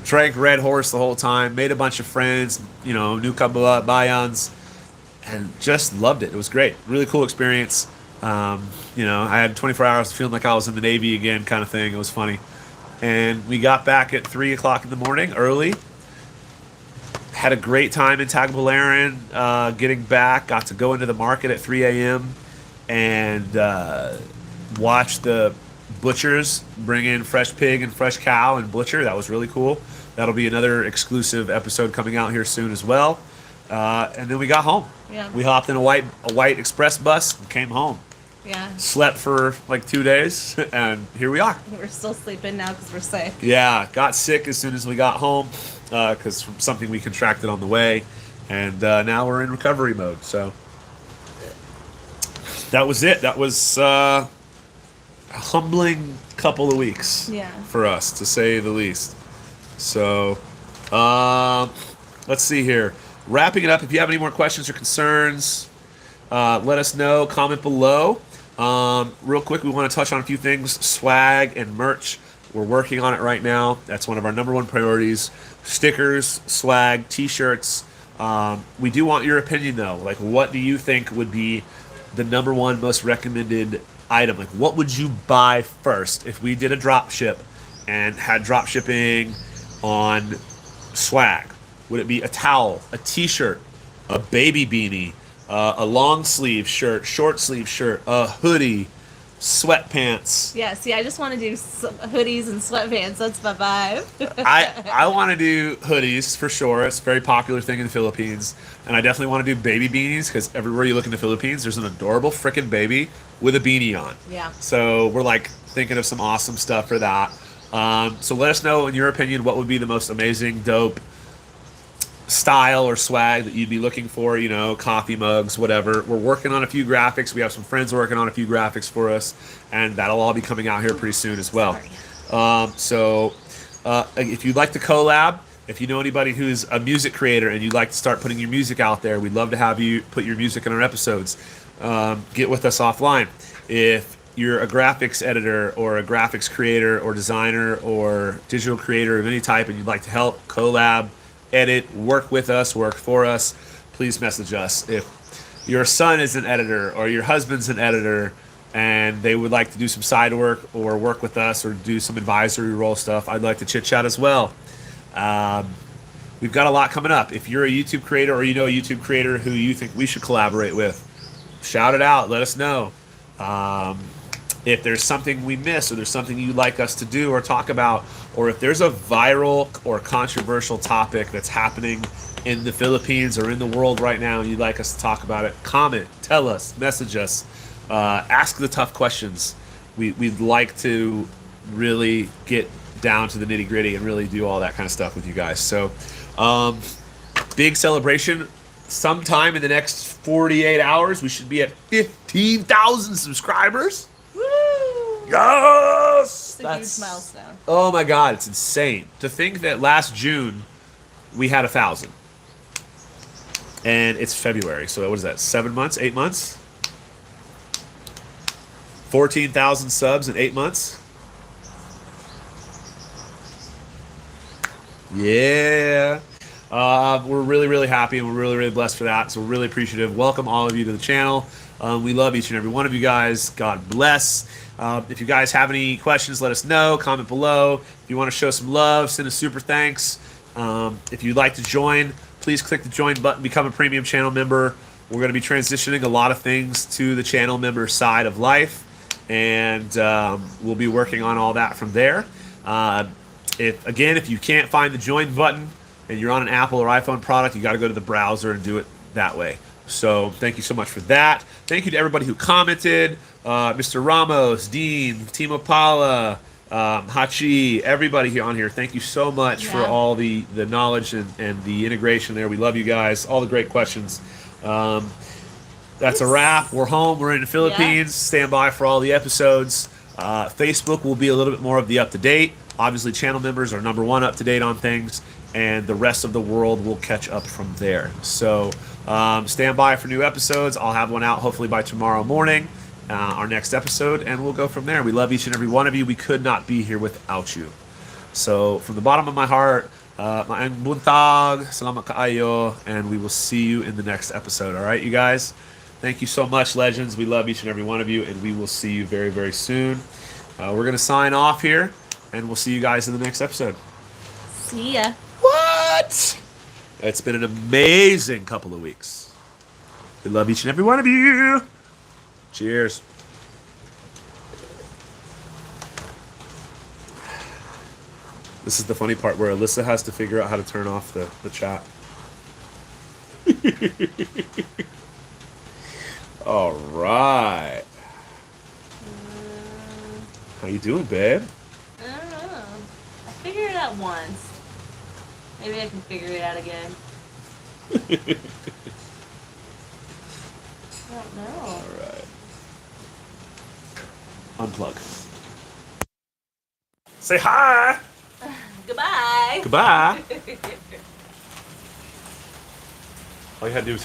Drank Red Horse the whole time. Made a bunch of friends. New Kabila Bayans, and just loved it. It was great. Really cool experience. I had 24 hours feeling like I was in the Navy again, kind of thing. It was funny. And we got back at 3 o'clock in the morning, early. Had a great time in Tagbilaran. Getting back, got to go into the market at 3 a.m. and watch the butchers bring in fresh pig and fresh cow and butcher. That was really cool. That'll be another exclusive episode coming out here soon as well. And then we got home.
Yeah.
We hopped in a white express bus and came home.
Yeah.
Slept for like 2 days, and here we are.
We're still sleeping now because we're sick.
Yeah, got sick as soon as we got home because from something we contracted on the way, and now we're in recovery mode. So that was it. That was humbling couple of weeks
Yeah.
for us, to say the least. So, um, let's see here. Wrapping it up, if you have any more questions or concerns, let us know. Comment below. Real quick, we want to touch on a few things. Swag and merch. We're working on it right now. That's one of our number one priorities. Stickers, swag, t-shirts. We do want your opinion, though. Like, what do you think would be the number one most recommended item? Like, what would you buy first if we did a drop ship and had drop shipping on swag? Would it be a towel, a t-shirt, a baby beanie, a long sleeve shirt, short sleeve shirt, a hoodie, sweatpants?
Yeah, see, I just want to do hoodies and sweatpants. That's my vibe.
I want to do hoodies for sure. It's a very popular thing in the Philippines. And I definitely want to do baby beanies because everywhere you look in the Philippines, there's an adorable freaking baby with a beanie on.
Yeah.
So we're like thinking of some awesome stuff for that. So let us know, in your opinion, what would be the most amazing, dope style or swag that you'd be looking for, you know, coffee mugs, whatever. We're working on a few graphics. We have some friends working on a few graphics for us, and that'll all be coming out here pretty soon as well. If you'd like to collab, if you know anybody who's a music creator and you'd like to start putting your music out there, we'd love to have you put your music in our episodes. Get with us offline. If you're a graphics editor or a graphics creator or designer or digital creator of any type and you'd like to help collab, edit, work with us, work for us, please message us. If your son is an editor or your husband's an editor and they would like to do some side work or work with us or do some advisory role stuff, I'd like to chit chat as well. We've got a lot coming up. If you're a YouTube creator or you know a YouTube creator who you think we should collaborate with, shout it out. Let us know. If there's something we miss or there's something you'd like us to do or talk about, or if there's a viral or controversial topic that's happening in the Philippines or in the world right now and you'd like us to talk about it, comment, tell us, message us, ask the tough questions. We'd like to really get down to the nitty gritty and really do all that kind of stuff with you guys. So big celebration. Sometime in the next 48 hours, we should be at 15,000 subscribers.
Woo!
Yes!
It's a huge milestone.
Oh my God, it's insane. To think that last June we had 1,000. And it's February, so what is that, 7 months, 8 months? 14,000 subs in 8 months? Yeah. We're really, really happy and we're really, really blessed for that. So we're really appreciative. Welcome all of you to the channel. We love each and every one of you guys. God bless. If you guys have any questions, let us know. Comment below. If you want to show some love, send a super thanks. If you'd like to join, please click the join button, become a premium channel member. We're going to be transitioning a lot of things to the channel member side of life. And we'll be working on all that from there. If you can't find the join button and you're on an Apple or iPhone product, you got to go to the browser and do it that way. So thank you so much for that. Thank you to everybody who commented. Mr. Ramos, Dean, Timo Pala, Hachi, everybody on here. Thank you so much for all the knowledge and the integration there. We love you guys. All the great questions. That's a wrap. We're home. We're in the Philippines. Yeah. Stand by for all the episodes. Facebook will be a little bit more of the up-to-date. Obviously, channel members are number one up-to-date on things, and the rest of the world will catch up from there. So stand by for new episodes. I'll have one out hopefully by tomorrow morning, our next episode, and we'll go from there. We love each and every one of you. We could not be here without you. So from the bottom of my heart, maayong buntag, salamat kaayo, and we will see you in the next episode. All right, you guys? Thank you so much, legends. We love each and every one of you, and we will see you very, very soon. We're going to sign off here, and we'll see you guys in the next episode.
See ya.
What? It's been an amazing couple of weeks. We love each and every one of you. Cheers. This is the funny part where Alyssa has to figure out how to turn off the chat. All right. How you doing, babe?
I don't know. I figured it out once. Maybe I can figure it out again. I don't know.
All right. Unplug. Say hi.
Goodbye.
Goodbye. All you had to do was